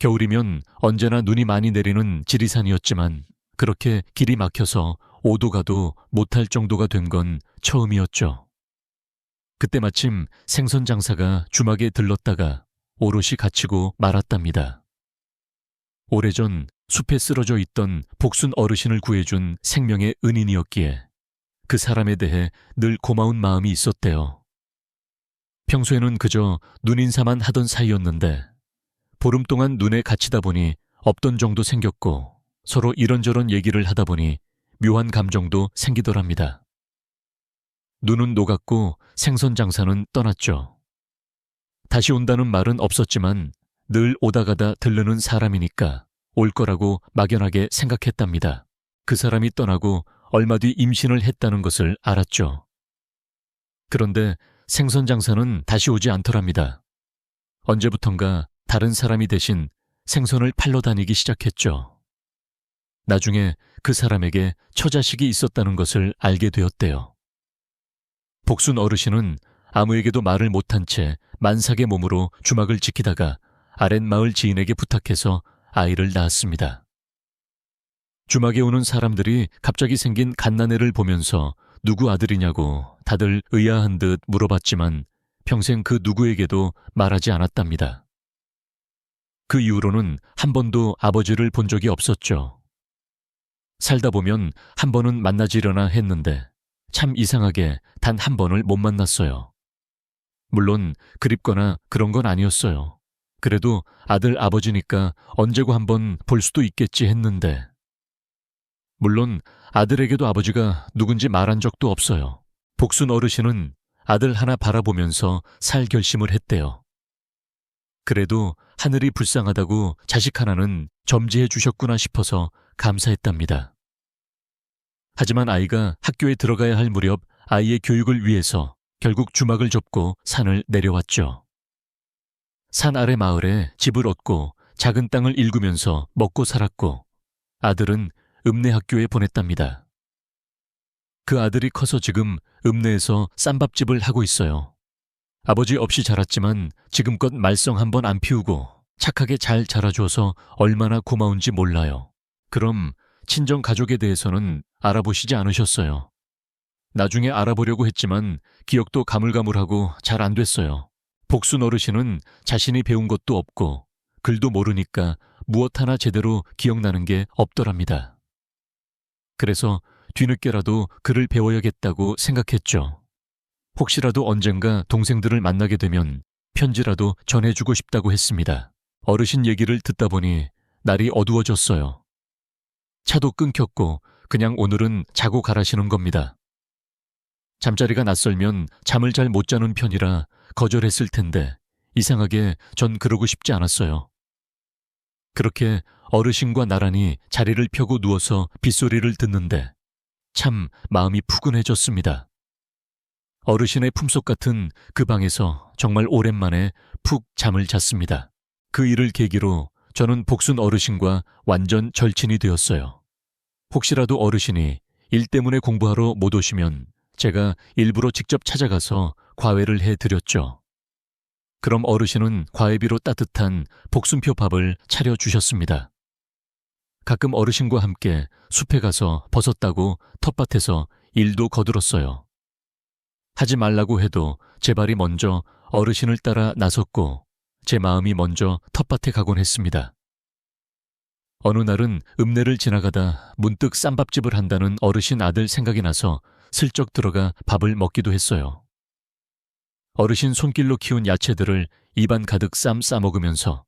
겨울이면 언제나 눈이 많이 내리는 지리산이었지만 그렇게 길이 막혀서 오도 가도 못할 정도가 된 건 처음이었죠. 그때 마침 생선 장사가 주막에 들렀다가 오롯이 갇히고 말았답니다. 오래전 숲에 쓰러져 있던 복순 어르신을 구해준 생명의 은인이었기에 그 사람에 대해 늘 고마운 마음이 있었대요. 평소에는 그저 눈인사만 하던 사이였는데 보름 동안 눈에 갇히다 보니 없던 정도 생겼고 서로 이런저런 얘기를 하다 보니 묘한 감정도 생기더랍니다. 눈은 녹았고 생선 장사는 떠났죠. 다시 온다는 말은 없었지만 늘 오다가다 들르는 사람이니까 올 거라고 막연하게 생각했답니다. 그 사람이 떠나고 얼마 뒤 임신을 했다는 것을 알았죠. 그런데 생선 장사는 다시 오지 않더랍니다. 언제부턴가 다른 사람이 대신 생선을 팔러 다니기 시작했죠. 나중에 그 사람에게 처자식이 있었다는 것을 알게 되었대요. 복순 어르신은 아무에게도 말을 못한 채 만삭의 몸으로 주막을 지키다가 아랫마을 지인에게 부탁해서 아이를 낳았습니다. 주막에 오는 사람들이 갑자기 생긴 갓난애를 보면서 누구 아들이냐고 다들 의아한 듯 물어봤지만 평생 그 누구에게도 말하지 않았답니다. 그 이후로는 한 번도 아버지를 본 적이 없었죠. 살다 보면 한 번은 만나지려나 했는데 참 이상하게 단 한 번을 못 만났어요. 물론 그립거나 그런 건 아니었어요. 그래도 아들 아버지니까 언제고 한번 볼 수도 있겠지 했는데 물론 아들에게도 아버지가 누군지 말한 적도 없어요. 복순 어르신은 아들 하나 바라보면서 살 결심을 했대요. 그래도 하늘이 불쌍하다고 자식 하나는 점지해 주셨구나 싶어서 감사했답니다. 하지만 아이가 학교에 들어가야 할 무렵 아이의 교육을 위해서 결국 주막을 접고 산을 내려왔죠. 산 아래 마을에 집을 얻고 작은 땅을 일구면서 먹고 살았고 아들은 읍내학교에 보냈답니다. 그 아들이 커서 지금 읍내에서 쌈밥집을 하고 있어요. 아버지 없이 자랐지만 지금껏 말썽 한 번 안 피우고 착하게 잘 자라줘서 얼마나 고마운지 몰라요. 그럼 친정 가족에 대해서는 알아보시지 않으셨어요. 나중에 알아보려고 했지만 기억도 가물가물하고 잘 안 됐어요. 복순 어르신은 자신이 배운 것도 없고 글도 모르니까 무엇 하나 제대로 기억나는 게 없더랍니다. 그래서 뒤늦게라도 글을 배워야겠다고 생각했죠. 혹시라도 언젠가 동생들을 만나게 되면 편지라도 전해주고 싶다고 했습니다. 어르신 얘기를 듣다 보니 날이 어두워졌어요. 차도 끊겼고 그냥 오늘은 자고 가라시는 겁니다. 잠자리가 낯설면 잠을 잘 못 자는 편이라 거절했을 텐데 이상하게 전 그러고 싶지 않았어요. 그렇게 어르신과 나란히 자리를 펴고 누워서 빗소리를 듣는데 참 마음이 푸근해졌습니다. 어르신의 품속 같은 그 방에서 정말 오랜만에 푹 잠을 잤습니다. 그 일을 계기로 저는 복순 어르신과 완전 절친이 되었어요. 혹시라도 어르신이 일 때문에 공부하러 못 오시면 제가 일부러 직접 찾아가서 과외를 해드렸죠. 그럼 어르신은 과외비로 따뜻한 복순표 밥을 차려주셨습니다. 가끔 어르신과 함께 숲에 가서 버섯 따고 텃밭에서 일도 거들었어요. 하지 말라고 해도 제 발이 먼저 어르신을 따라 나섰고 제 마음이 먼저 텃밭에 가곤 했습니다. 어느 날은 읍내를 지나가다 문득 쌈밥집을 한다는 어르신 아들 생각이 나서 슬쩍 들어가 밥을 먹기도 했어요. 어르신 손길로 키운 야채들을 입안 가득 싸먹으면서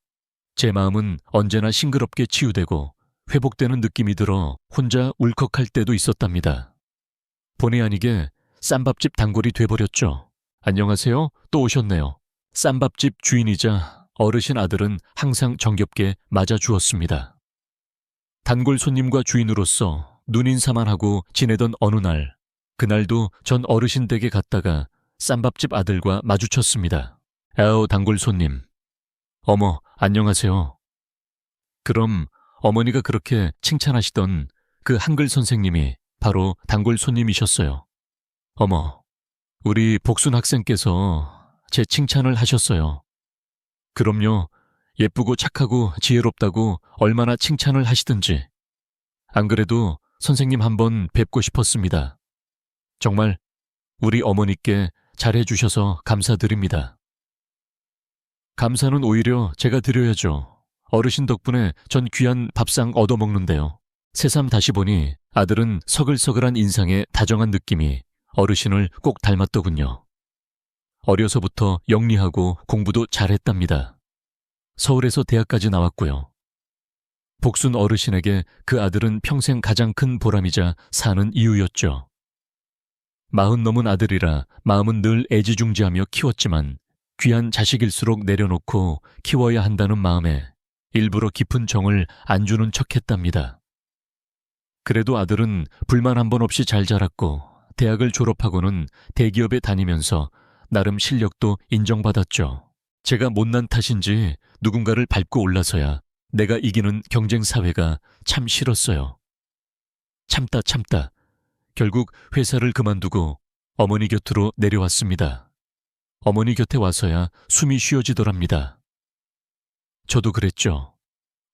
제 마음은 언제나 싱그럽게 치유되고 회복되는 느낌이 들어 혼자 울컥할 때도 있었답니다. 본의 아니게 쌈밥집 단골이 돼버렸죠. 안녕하세요. 또 오셨네요. 쌈밥집 주인이자 어르신 아들은 항상 정겹게 맞아주었습니다. 단골 손님과 주인으로서 눈인사만 하고 지내던 어느 날, 그날도 전 어르신 댁에 갔다가 쌈밥집 아들과 마주쳤습니다. 아우, 단골 손님. 어머, 안녕하세요. 그럼 어머니가 그렇게 칭찬하시던 그 한글 선생님이 바로 단골 손님이셨어요. 어머, 우리 복순 학생께서 제 칭찬을 하셨어요. 그럼요, 예쁘고 착하고 지혜롭다고 얼마나 칭찬을 하시든지. 안 그래도 선생님 한번 뵙고 싶었습니다. 정말 우리 어머니께 잘해주셔서 감사드립니다. 감사는 오히려 제가 드려야죠. 어르신 덕분에 전 귀한 밥상 얻어먹는데요. 새삼 다시 보니 아들은 서글서글한 인상에 다정한 느낌이 어르신을 꼭 닮았더군요. 어려서부터 영리하고 공부도 잘했답니다. 서울에서 대학까지 나왔고요. 복순 어르신에게 그 아들은 평생 가장 큰 보람이자 사는 이유였죠. 40 넘은 아들이라 마음은 늘 애지중지하며 키웠지만 귀한 자식일수록 내려놓고 키워야 한다는 마음에 일부러 깊은 정을 안 주는 척했답니다. 그래도 아들은 불만 한 번 없이 잘 자랐고 대학을 졸업하고는 대기업에 다니면서 나름 실력도 인정받았죠. 제가 못난 탓인지 누군가를 밟고 올라서야 내가 이기는 경쟁사회가 참 싫었어요. 참다 결국 회사를 그만두고 어머니 곁으로 내려왔습니다. 어머니 곁에 와서야 숨이 쉬어지더랍니다. 저도 그랬죠.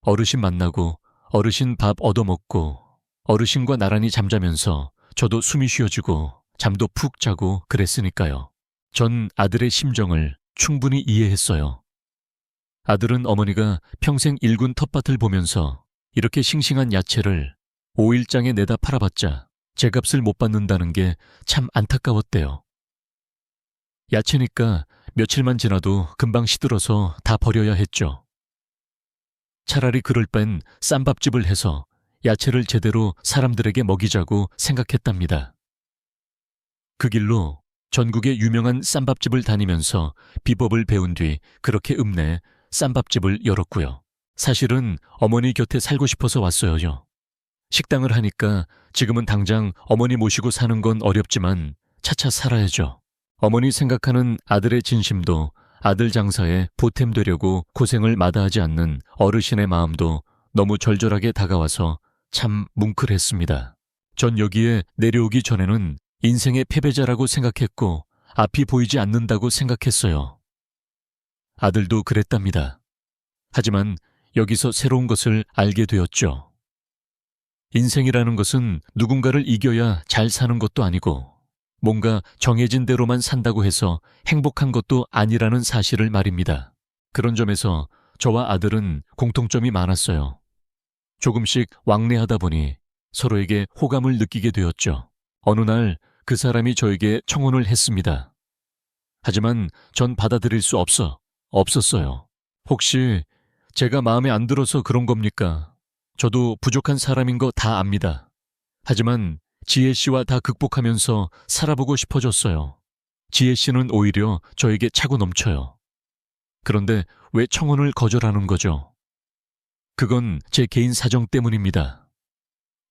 어르신 만나고 어르신 밥 얻어먹고 어르신과 나란히 잠자면서 저도 숨이 쉬어지고 잠도 푹 자고 그랬으니까요. 전 아들의 심정을 충분히 이해했어요. 아들은 어머니가 평생 일군 텃밭을 보면서 이렇게 싱싱한 야채를 5일장에 내다 팔아봤자 제 값을 못 받는다는 게 참 안타까웠대요. 야채니까 며칠만 지나도 금방 시들어서 다 버려야 했죠. 차라리 그럴 땐 쌈밥집을 해서 야채를 제대로 사람들에게 먹이자고 생각했답니다. 그 길로 전국의 유명한 쌈밥집을 다니면서 비법을 배운 뒤 그렇게 읍내에 쌈밥집을 열었고요. 사실은 어머니 곁에 살고 싶어서 왔어요. 식당을 하니까 지금은 당장 어머니 모시고 사는 건 어렵지만 차차 살아야죠. 어머니 생각하는 아들의 진심도 아들 장사에 보탬되려고 고생을 마다하지 않는 어르신의 마음도 너무 절절하게 다가와서 참 뭉클했습니다. 전 여기에 내려오기 전에는 인생의 패배자라고 생각했고 앞이 보이지 않는다고 생각했어요. 아들도 그랬답니다. 하지만 여기서 새로운 것을 알게 되었죠. 인생이라는 것은 누군가를 이겨야 잘 사는 것도 아니고 뭔가 정해진 대로만 산다고 해서 행복한 것도 아니라는 사실을 말입니다. 그런 점에서 저와 아들은 공통점이 많았어요. 조금씩 왕래하다 보니 서로에게 호감을 느끼게 되었죠. 어느 날 그 사람이 저에게 청혼을 했습니다. 하지만 전 받아들일 수 없었어요. 혹시 제가 마음에 안 들어서 그런 겁니까? 저도 부족한 사람인 거 다 압니다. 하지만 지혜 씨와 다 극복하면서 살아보고 싶어졌어요. 지혜 씨는 오히려 저에게 차고 넘쳐요. 그런데 왜 청혼을 거절하는 거죠? 그건 제 개인 사정 때문입니다.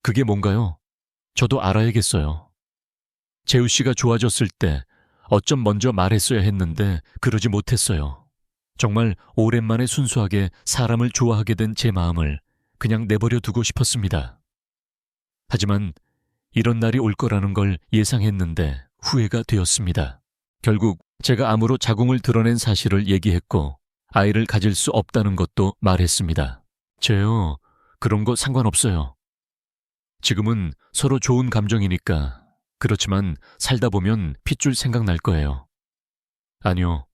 그게 뭔가요? 저도 알아야겠어요. 재우 씨가 좋아졌을 때 어쩜 먼저 말했어야 했는데 그러지 못했어요. 정말 오랜만에 순수하게 사람을 좋아하게 된 제 마음을 그냥 내버려 두고 싶었습니다. 하지만 이런 날이 올 거라는 걸 예상했는데 후회가 되었습니다. 결국 제가 암으로 자궁을 드러낸 사실을 얘기했고 아이를 가질 수 없다는 것도 말했습니다. 재요, 그런 거 상관없어요. 지금은 서로 좋은 감정이니까. 그렇지만 살다 보면 핏줄 생각날 거예요. 아니요,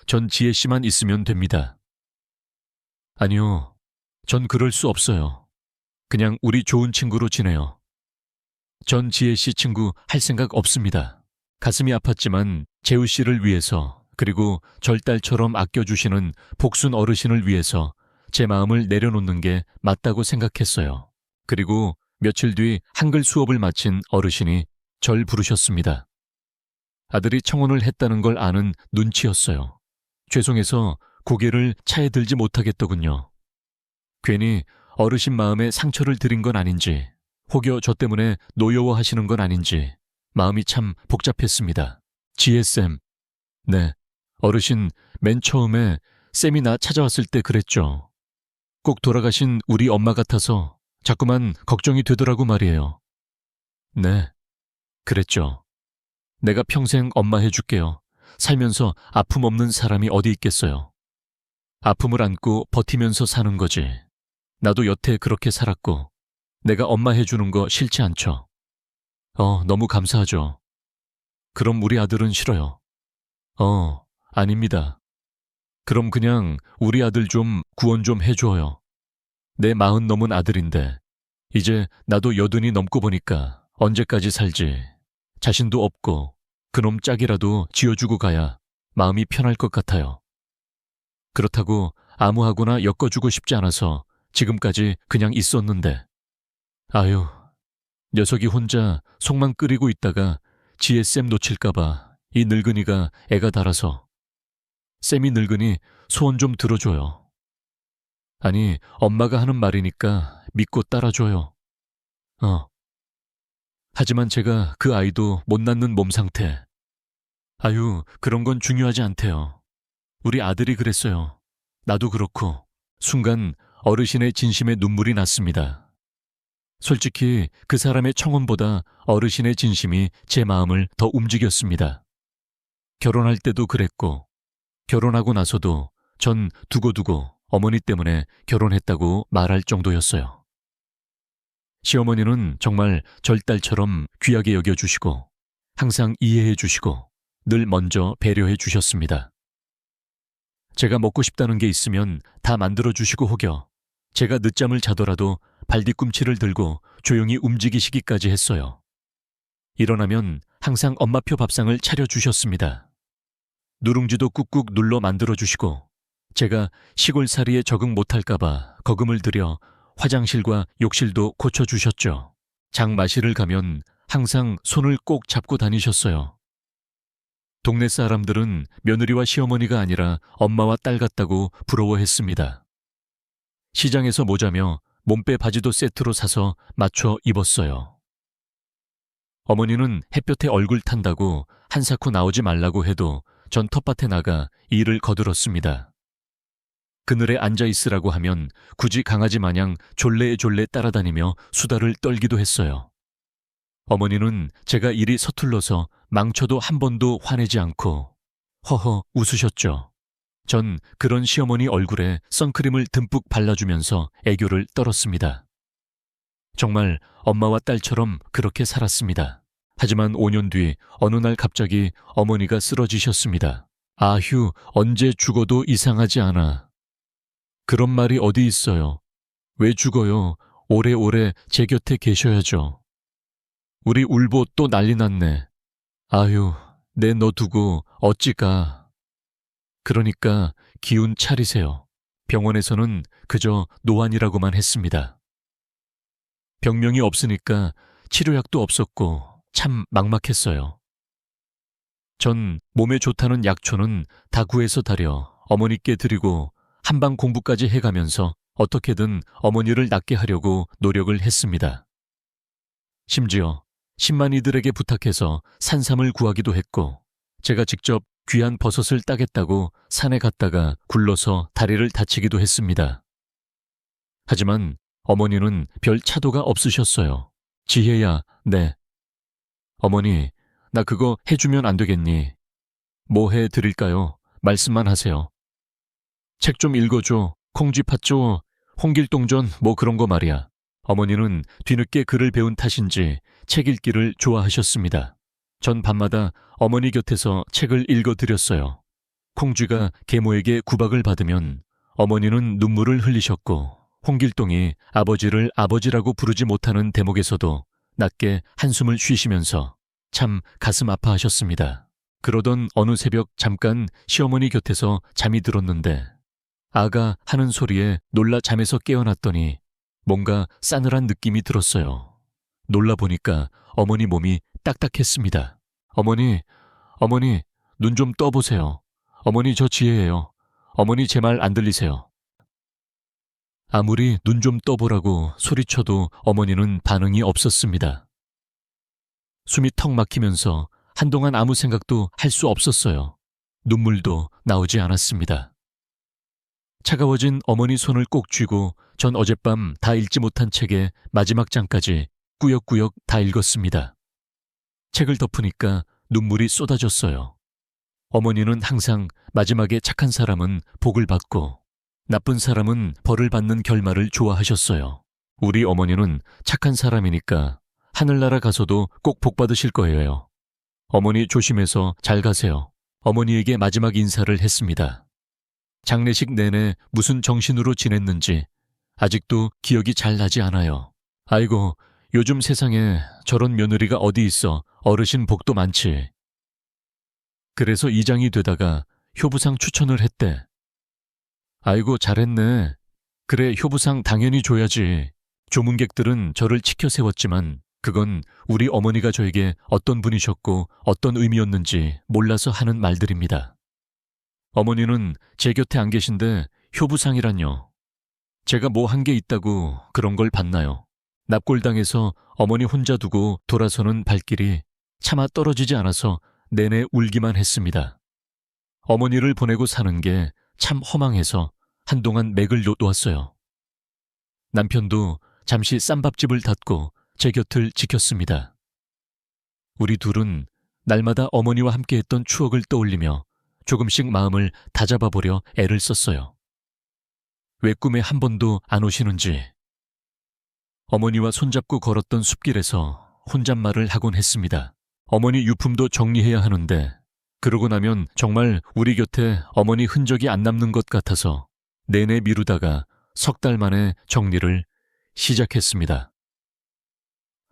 전 지혜 씨만 있으면 됩니다. 아니요, 전 그럴 수 없어요. 그냥 우리 좋은 친구로 지내요. 전 지혜 씨 친구 할 생각 없습니다. 가슴이 아팠지만 재우 씨를 위해서 그리고 절 딸처럼 아껴주시는 복순 어르신을 위해서 제 마음을 내려놓는 게 맞다고 생각했어요. 그리고 며칠 뒤 한글 수업을 마친 어르신이 절 부르셨습니다. 아들이 청혼을 했다는 걸 아는 눈치였어요. 죄송해서 고개를 차에 들지 못하겠더군요. 괜히 어르신 마음에 상처를 드린 건 아닌지 혹여 저 때문에 노여워하시는 건 아닌지 마음이 참 복잡했습니다. 지혜쌤, 네, 어르신 맨 처음에 쌤이 나 찾아왔을 때 그랬죠. 꼭 돌아가신 우리 엄마 같아서 자꾸만 걱정이 되더라고 말이에요. 네, 그랬죠. 내가 평생 엄마 해줄게요. 살면서 아픔 없는 사람이 어디 있겠어요. 아픔을 안고 버티면서 사는 거지. 나도 여태 그렇게 살았고 내가 엄마 해주는 거 싫지 않죠. 너무 감사하죠. 그럼 우리 아들은 싫어요. 아닙니다. 그럼 그냥 우리 아들 좀 구원 좀 해줘요. 내 40 넘은 아들인데 이제 나도 80이 넘고 보니까 언제까지 살지. 자신도 없고 그놈 짝이라도 지어주고 가야 마음이 편할 것 같아요. 그렇다고 아무하고나 엮어주고 싶지 않아서 지금까지 그냥 있었는데 아유, 녀석이 혼자 속만 끓이고 있다가 지혜쌤 놓칠까봐 이 늙은이가 애가 달아서 쌤이 늙으니 소원 좀 들어줘요. 아니, 엄마가 하는 말이니까 믿고 따라줘요. 하지만 제가 그 아이도 못 낳는 몸 상태. 아유, 그런 건 중요하지 않대요. 우리 아들이 그랬어요. 나도 그렇고. 순간 어르신의 진심에 눈물이 났습니다. 솔직히 그 사람의 청혼보다 어르신의 진심이 제 마음을 더 움직였습니다. 결혼할 때도 그랬고 결혼하고 나서도 전 두고두고 어머니 때문에 결혼했다고 말할 정도였어요. 시어머니는 정말 절 딸처럼 귀하게 여겨주시고 항상 이해해 주시고 늘 먼저 배려해 주셨습니다. 제가 먹고 싶다는 게 있으면 다 만들어 주시고 혹여 제가 늦잠을 자더라도 발뒤꿈치를 들고 조용히 움직이시기까지 했어요. 일어나면 항상 엄마표 밥상을 차려주셨습니다. 누룽지도 꾹꾹 눌러 만들어주시고 제가 시골살이에 적응 못할까봐 거금을 들여 화장실과 욕실도 고쳐주셨죠. 장 마시를 가면 항상 손을 꼭 잡고 다니셨어요. 동네 사람들은 며느리와 시어머니가 아니라 엄마와 딸 같다고 부러워했습니다. 시장에서 모자며 몸빼 바지도 세트로 사서 맞춰 입었어요. 어머니는 햇볕에 얼굴 탄다고 한사코 나오지 말라고 해도 전 텃밭에 나가 일을 거들었습니다. 그늘에 앉아 있으라고 하면 굳이 강아지 마냥 졸래졸래 따라다니며 수다를 떨기도 했어요. 어머니는 제가 일이 서툴러서 망쳐도 한 번도 화내지 않고 허허 웃으셨죠. 전 그런 시어머니 얼굴에 선크림을 듬뿍 발라주면서 애교를 떨었습니다. 정말 엄마와 딸처럼 그렇게 살았습니다. 하지만 5년 뒤 어느 날 갑자기 어머니가 쓰러지셨습니다. 아휴, 언제 죽어도 이상하지 않아. 그런 말이 어디 있어요. 왜 죽어요? 오래오래 제 곁에 계셔야죠. 우리 울보 또 난리 났네. 아휴, 내 너 두고 어찌 가. 그러니까 기운 차리세요. 병원에서는 그저 노안이라고만 했습니다. 병명이 없으니까 치료약도 없었고 참 막막했어요. 전 몸에 좋다는 약초는 다 구해서 다려 어머니께 드리고 한방 공부까지 해가면서 어떻게든 어머니를 낫게 하려고 노력을 했습니다. 심지어 신만이들에게 부탁해서 산삼을 구하기도 했고 제가 직접 귀한 버섯을 따겠다고 산에 갔다가 굴러서 다리를 다치기도 했습니다. 하지만 어머니는 별 차도가 없으셨어요. 지혜야, 네. 어머니, 나 그거 해주면 안 되겠니? 뭐 해드릴까요? 말씀만 하세요. 책 좀 읽어줘. 콩쥐 팥줘. 홍길동전 뭐 그런 거 말이야. 어머니는 뒤늦게 글을 배운 탓인지 책 읽기를 좋아하셨습니다. 전 밤마다 어머니 곁에서 책을 읽어드렸어요. 콩쥐가 계모에게 구박을 받으면 어머니는 눈물을 흘리셨고 홍길동이 아버지를 아버지라고 부르지 못하는 대목에서도 낮게 한숨을 쉬시면서 참 가슴 아파하셨습니다. 그러던 어느 새벽 잠깐 시어머니 곁에서 잠이 들었는데 아가 하는 소리에 놀라 잠에서 깨어났더니 뭔가 싸늘한 느낌이 들었어요. 놀라보니까 어머니 몸이 딱딱했습니다. 어머니, 눈 좀 떠보세요. 어머니 저 지혜예요. 어머니 제 말 안 들리세요. 아무리 눈 좀 떠보라고 소리쳐도 어머니는 반응이 없었습니다. 숨이 턱 막히면서 한동안 아무 생각도 할 수 없었어요. 눈물도 나오지 않았습니다. 차가워진 어머니 손을 꼭 쥐고 전 어젯밤 다 읽지 못한 책의 마지막 장까지 꾸역꾸역 다 읽었습니다. 책을 덮으니까 눈물이 쏟아졌어요. 어머니는 항상 마지막에 착한 사람은 복을 받고 나쁜 사람은 벌을 받는 결말을 좋아하셨어요. 우리 어머니는 착한 사람이니까 하늘나라 가서도 꼭 복 받으실 거예요. 어머니 조심해서 잘 가세요. 어머니에게 마지막 인사를 했습니다. 장례식 내내 무슨 정신으로 지냈는지 아직도 기억이 잘 나지 않아요. 아이고, 요즘 세상에 저런 며느리가 어디 있어. 어르신 복도 많지. 그래서 이장이 되다가 효부상 추천을 했대. 아이고, 잘했네. 그래, 효부상 당연히 줘야지. 조문객들은 저를 치켜 세웠지만 그건 우리 어머니가 저에게 어떤 분이셨고 어떤 의미였는지 몰라서 하는 말들입니다. 어머니는 제 곁에 안 계신데 효부상이란요. 제가 뭐 한 게 있다고 그런 걸 받나요? 납골당해서 어머니 혼자 두고 돌아서는 발길이 차마 떨어지지 않아서 내내 울기만 했습니다. 어머니를 보내고 사는 게 참 허망해서 한동안 맥을 놓았어요. 남편도 잠시 쌈밥집을 닫고 제 곁을 지켰습니다. 우리 둘은 날마다 어머니와 함께했던 추억을 떠올리며 조금씩 마음을 다잡아보려 애를 썼어요. 왜 꿈에 한 번도 안 오시는지. 어머니와 손잡고 걸었던 숲길에서 혼잣말을 하곤 했습니다. 어머니 유품도 정리해야 하는데 그러고 나면 정말 우리 곁에 어머니 흔적이 안 남는 것 같아서 내내 미루다가 석 달 만에 정리를 시작했습니다.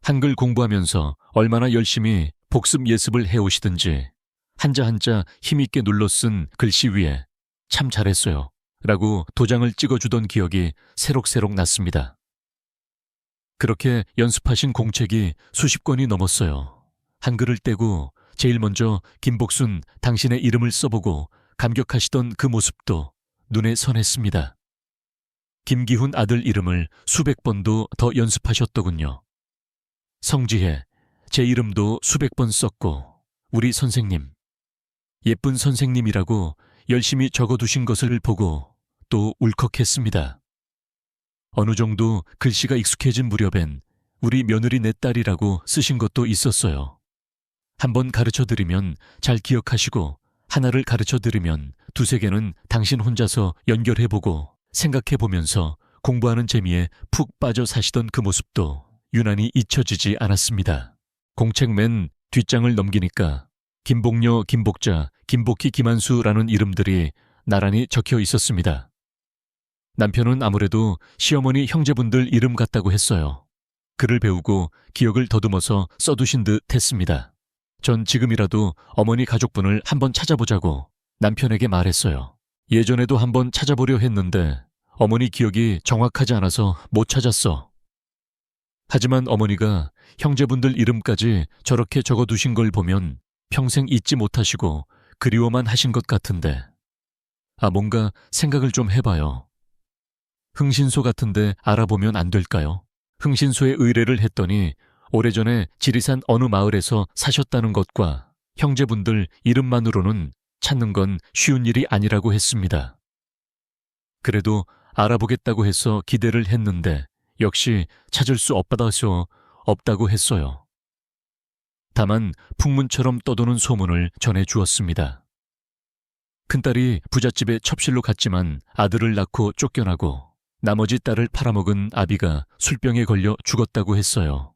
한글 공부하면서 얼마나 열심히 복습 예습을 해오시든지 한자 한자 힘있게 눌러 쓴 글씨 위에 참 잘했어요 라고 도장을 찍어주던 기억이 새록새록 났습니다. 그렇게 연습하신 공책이 수십 권이 넘었어요. 한글을 떼고 제일 먼저 김복순 당신의 이름을 써보고 감격하시던 그 모습도 눈에 선했습니다. 김기훈 아들 이름을 수백 번도 더 연습하셨더군요. 성지혜, 제 이름도 수백 번 썼고 우리 선생님, 예쁜 선생님이라고 열심히 적어두신 것을 보고 또 울컥했습니다. 어느 정도 글씨가 익숙해진 무렵엔 우리 며느리 내 딸이라고 쓰신 것도 있었어요. 한번 가르쳐드리면 잘 기억하시고 하나를 가르쳐드리면 두세 개는 당신 혼자서 연결해보고 생각해보면서 공부하는 재미에 푹 빠져 사시던 그 모습도 유난히 잊혀지지 않았습니다. 공책 맨 뒷장을 넘기니까 김복녀, 김복자, 김복희, 김한수라는 이름들이 나란히 적혀 있었습니다. 남편은 아무래도 시어머니 형제분들 이름 같다고 했어요. 글을 배우고 기억을 더듬어서 써두신 듯 했습니다. 전 지금이라도 어머니 가족분을 한번 찾아보자고 남편에게 말했어요. 예전에도 한번 찾아보려 했는데 어머니 기억이 정확하지 않아서 못 찾았어. 하지만 어머니가 형제분들 이름까지 저렇게 적어두신 걸 보면 평생 잊지 못하시고 그리워만 하신 것 같은데. 뭔가 생각을 좀 해봐요. 흥신소 같은데 알아보면 안 될까요? 흥신소에 의뢰를 했더니 오래전에 지리산 어느 마을에서 사셨다는 것과 형제분들 이름만으로는 찾는 건 쉬운 일이 아니라고 했습니다. 그래도 알아보겠다고 해서 기대를 했는데 역시 찾을 수 없다고 했어요. 다만 풍문처럼 떠도는 소문을 전해주었습니다. 큰딸이 부잣집에 첩실로 갔지만 아들을 낳고 쫓겨나고 나머지 딸을 팔아먹은 아비가 술병에 걸려 죽었다고 했어요.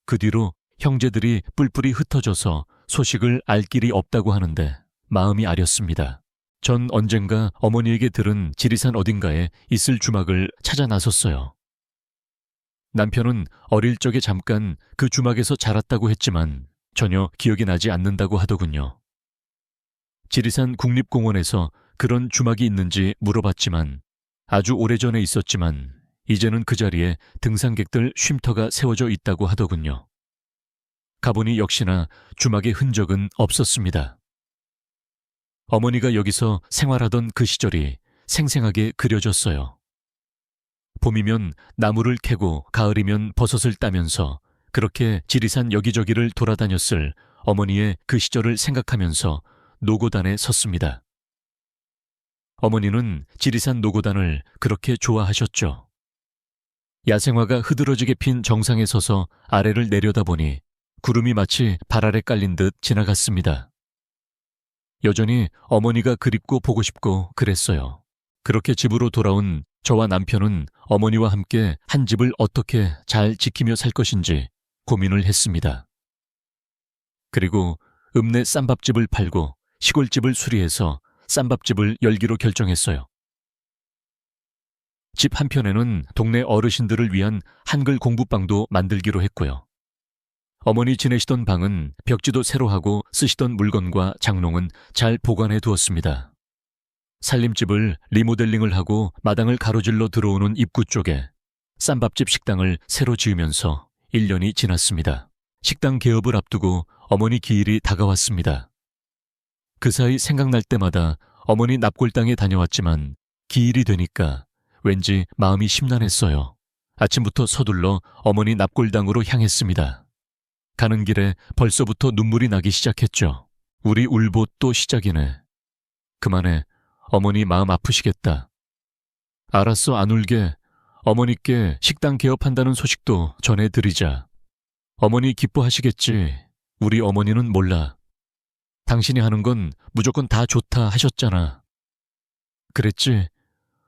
그 뒤로 형제들이 뿔뿔이 흩어져서 소식을 알 길이 없다고 하는데 마음이 아렸습니다. 전 언젠가 어머니에게 들은 지리산 어딘가에 있을 주막을 찾아 나섰어요. 남편은 어릴 적에 잠깐 그 주막에서 자랐다고 했지만 전혀 기억이 나지 않는다고 하더군요. 지리산 국립공원에서 그런 주막이 있는지 물어봤지만 아주 오래전에 있었지만 이제는 그 자리에 등산객들 쉼터가 세워져 있다고 하더군요. 가보니 역시나 주막의 흔적은 없었습니다. 어머니가 여기서 생활하던 그 시절이 생생하게 그려졌어요. 봄이면 나무를 캐고 가을이면 버섯을 따면서 그렇게 지리산 여기저기를 돌아다녔을 어머니의 그 시절을 생각하면서 노고단에 섰습니다. 어머니는 지리산 노고단을 그렇게 좋아하셨죠. 야생화가 흐드러지게 핀 정상에 서서 아래를 내려다보니 구름이 마치 발 아래 깔린 듯 지나갔습니다. 여전히 어머니가 그립고 보고 싶고 그랬어요. 그렇게 집으로 돌아온 저와 남편은 어머니와 함께 한 집을 어떻게 잘 지키며 살 것인지 고민을 했습니다. 그리고 읍내 쌈밥집을 팔고 시골집을 수리해서 쌈밥집을 열기로 결정했어요. 집 한편에는 동네 어르신들을 위한 한글 공부방도 만들기로 했고요. 어머니 지내시던 방은 벽지도 새로 하고 쓰시던 물건과 장롱은 잘 보관해 두었습니다. 살림집을 리모델링을 하고 마당을 가로질러 들어오는 입구 쪽에 쌈밥집 식당을 새로 지으면서 1년이 지났습니다. 식당 개업을 앞두고 어머니 기일이 다가왔습니다. 그 사이 생각날 때마다 어머니 납골당에 다녀왔지만 기일이 되니까 왠지 마음이 심란했어요. 아침부터 서둘러 어머니 납골당으로 향했습니다. 가는 길에 벌써부터 눈물이 나기 시작했죠. 우리 울보 또 시작이네. 그만해. 어머니 마음 아프시겠다. 알았어, 안 울게. 어머니께 식당 개업한다는 소식도 전해드리자. 어머니 기뻐하시겠지. 우리 어머니는 몰라. 당신이 하는 건 무조건 다 좋다 하셨잖아. 그랬지.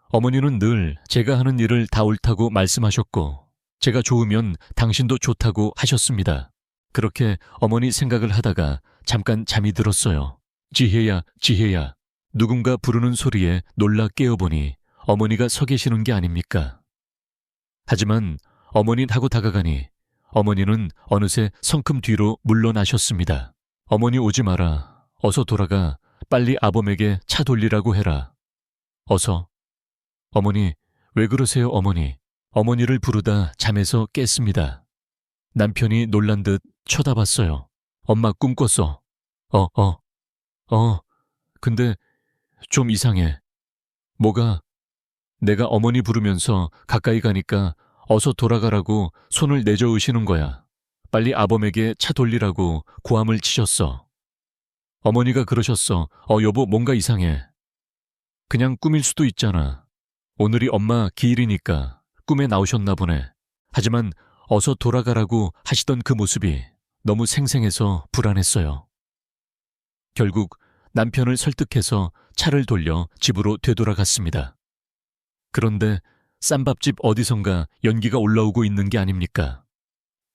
어머니는 늘 제가 하는 일을 다 옳다고 말씀하셨고 제가 좋으면 당신도 좋다고 하셨습니다. 그렇게 어머니 생각을 하다가 잠깐 잠이 들었어요. 지혜야, 지혜야. 누군가 부르는 소리에 놀라 깨어보니 어머니가 서 계시는 게 아닙니까? 하지만 어머니 하고 다가가니 어머니는 어느새 성큼 뒤로 물러나셨습니다. 어머니 오지 마라. 어서 돌아가. 빨리 아범에게 차 돌리라고 해라. 어서. 어머니, 왜 그러세요, 어머니? 어머니를 부르다 잠에서 깼습니다. 남편이 놀란 듯 쳐다봤어요. 엄마 꿈꿨어. 근데 좀 이상해. 뭐가? 내가 어머니 부르면서 가까이 가니까 어서 돌아가라고 손을 내저으시는 거야. 빨리 아범에게 차 돌리라고 고함을 치셨어. 어머니가 그러셨어. 여보, 뭔가 이상해. 그냥 꿈일 수도 있잖아. 오늘이 엄마 기일이니까 꿈에 나오셨나 보네. 하지만 어서 돌아가라고 하시던 그 모습이 너무 생생해서 불안했어요. 결국 남편을 설득해서 차를 돌려 집으로 되돌아갔습니다. 그런데 쌈밥집 어디선가 연기가 올라오고 있는 게 아닙니까?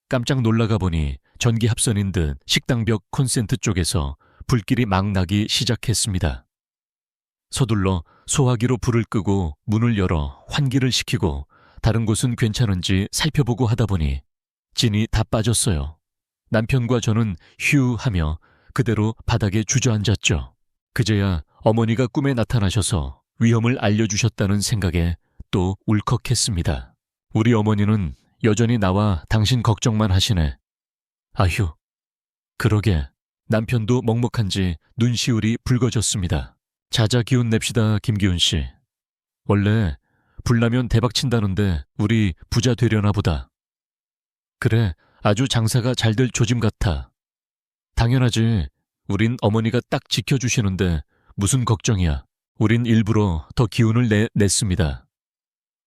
깜짝 놀라가 보니 전기 합선인 듯 식당 벽 콘센트 쪽에서 불길이 막 나기 시작했습니다. 서둘러 소화기로 불을 끄고 문을 열어 환기를 시키고 다른 곳은 괜찮은지 살펴보고 하다 보니 진이 다 빠졌어요. 남편과 저는 휴 하며 그대로 바닥에 주저앉았죠. 그제야 어머니가 꿈에 나타나셔서 위험을 알려주셨다는 생각에 또 울컥했습니다. 우리 어머니는 여전히 나와 당신 걱정만 하시네. 아휴, 그러게. 남편도 먹먹한지 눈시울이 붉어졌습니다. 자자 기운 냅시다, 김기훈 씨. 원래 불나면 대박 친다는데 우리 부자 되려나 보다. 그래, 아주 장사가 잘 될 조짐 같아. 당연하지. 우린 어머니가 딱 지켜주시는데 무슨 걱정이야. 우린 일부러 더 기운을 냈습니다.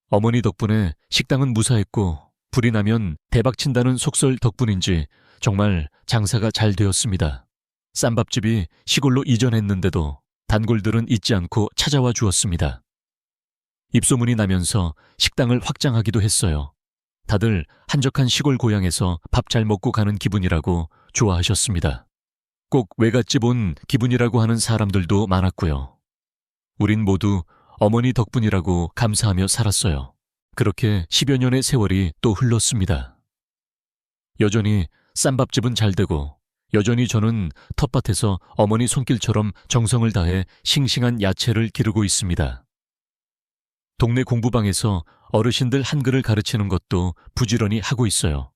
어머니 덕분에 식당은 무사했고 불이 나면 대박 친다는 속설 덕분인지 정말 장사가 잘 되었습니다. 쌈밥집이 시골로 이전했는데도 단골들은 잊지 않고 찾아와 주었습니다. 입소문이 나면서 식당을 확장하기도 했어요. 다들 한적한 시골 고향에서 밥 잘 먹고 가는 기분이라고 좋아하셨습니다. 꼭 외갓집 온 기분이라고 하는 사람들도 많았고요. 우린 모두 어머니 덕분이라고 감사하며 살았어요. 그렇게 10여 년의 세월이 또 흘렀습니다. 여전히 쌈밥집은 잘 되고 여전히 저는 텃밭에서 어머니 손길처럼 정성을 다해 싱싱한 야채를 기르고 있습니다. 동네 공부방에서 어르신들 한글을 가르치는 것도 부지런히 하고 있어요.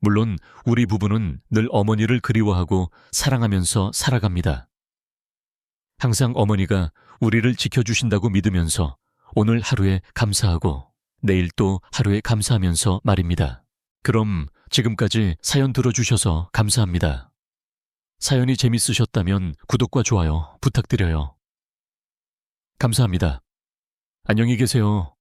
물론 우리 부부는 늘 어머니를 그리워하고 사랑하면서 살아갑니다. 항상 어머니가 우리를 지켜주신다고 믿으면서 오늘 하루에 감사하고 내일 또 하루에 감사하면서 말입니다. 그럼 지금까지 사연 들어주셔서 감사합니다. 사연이 재밌으셨다면 구독과 좋아요 부탁드려요. 감사합니다. 안녕히 계세요.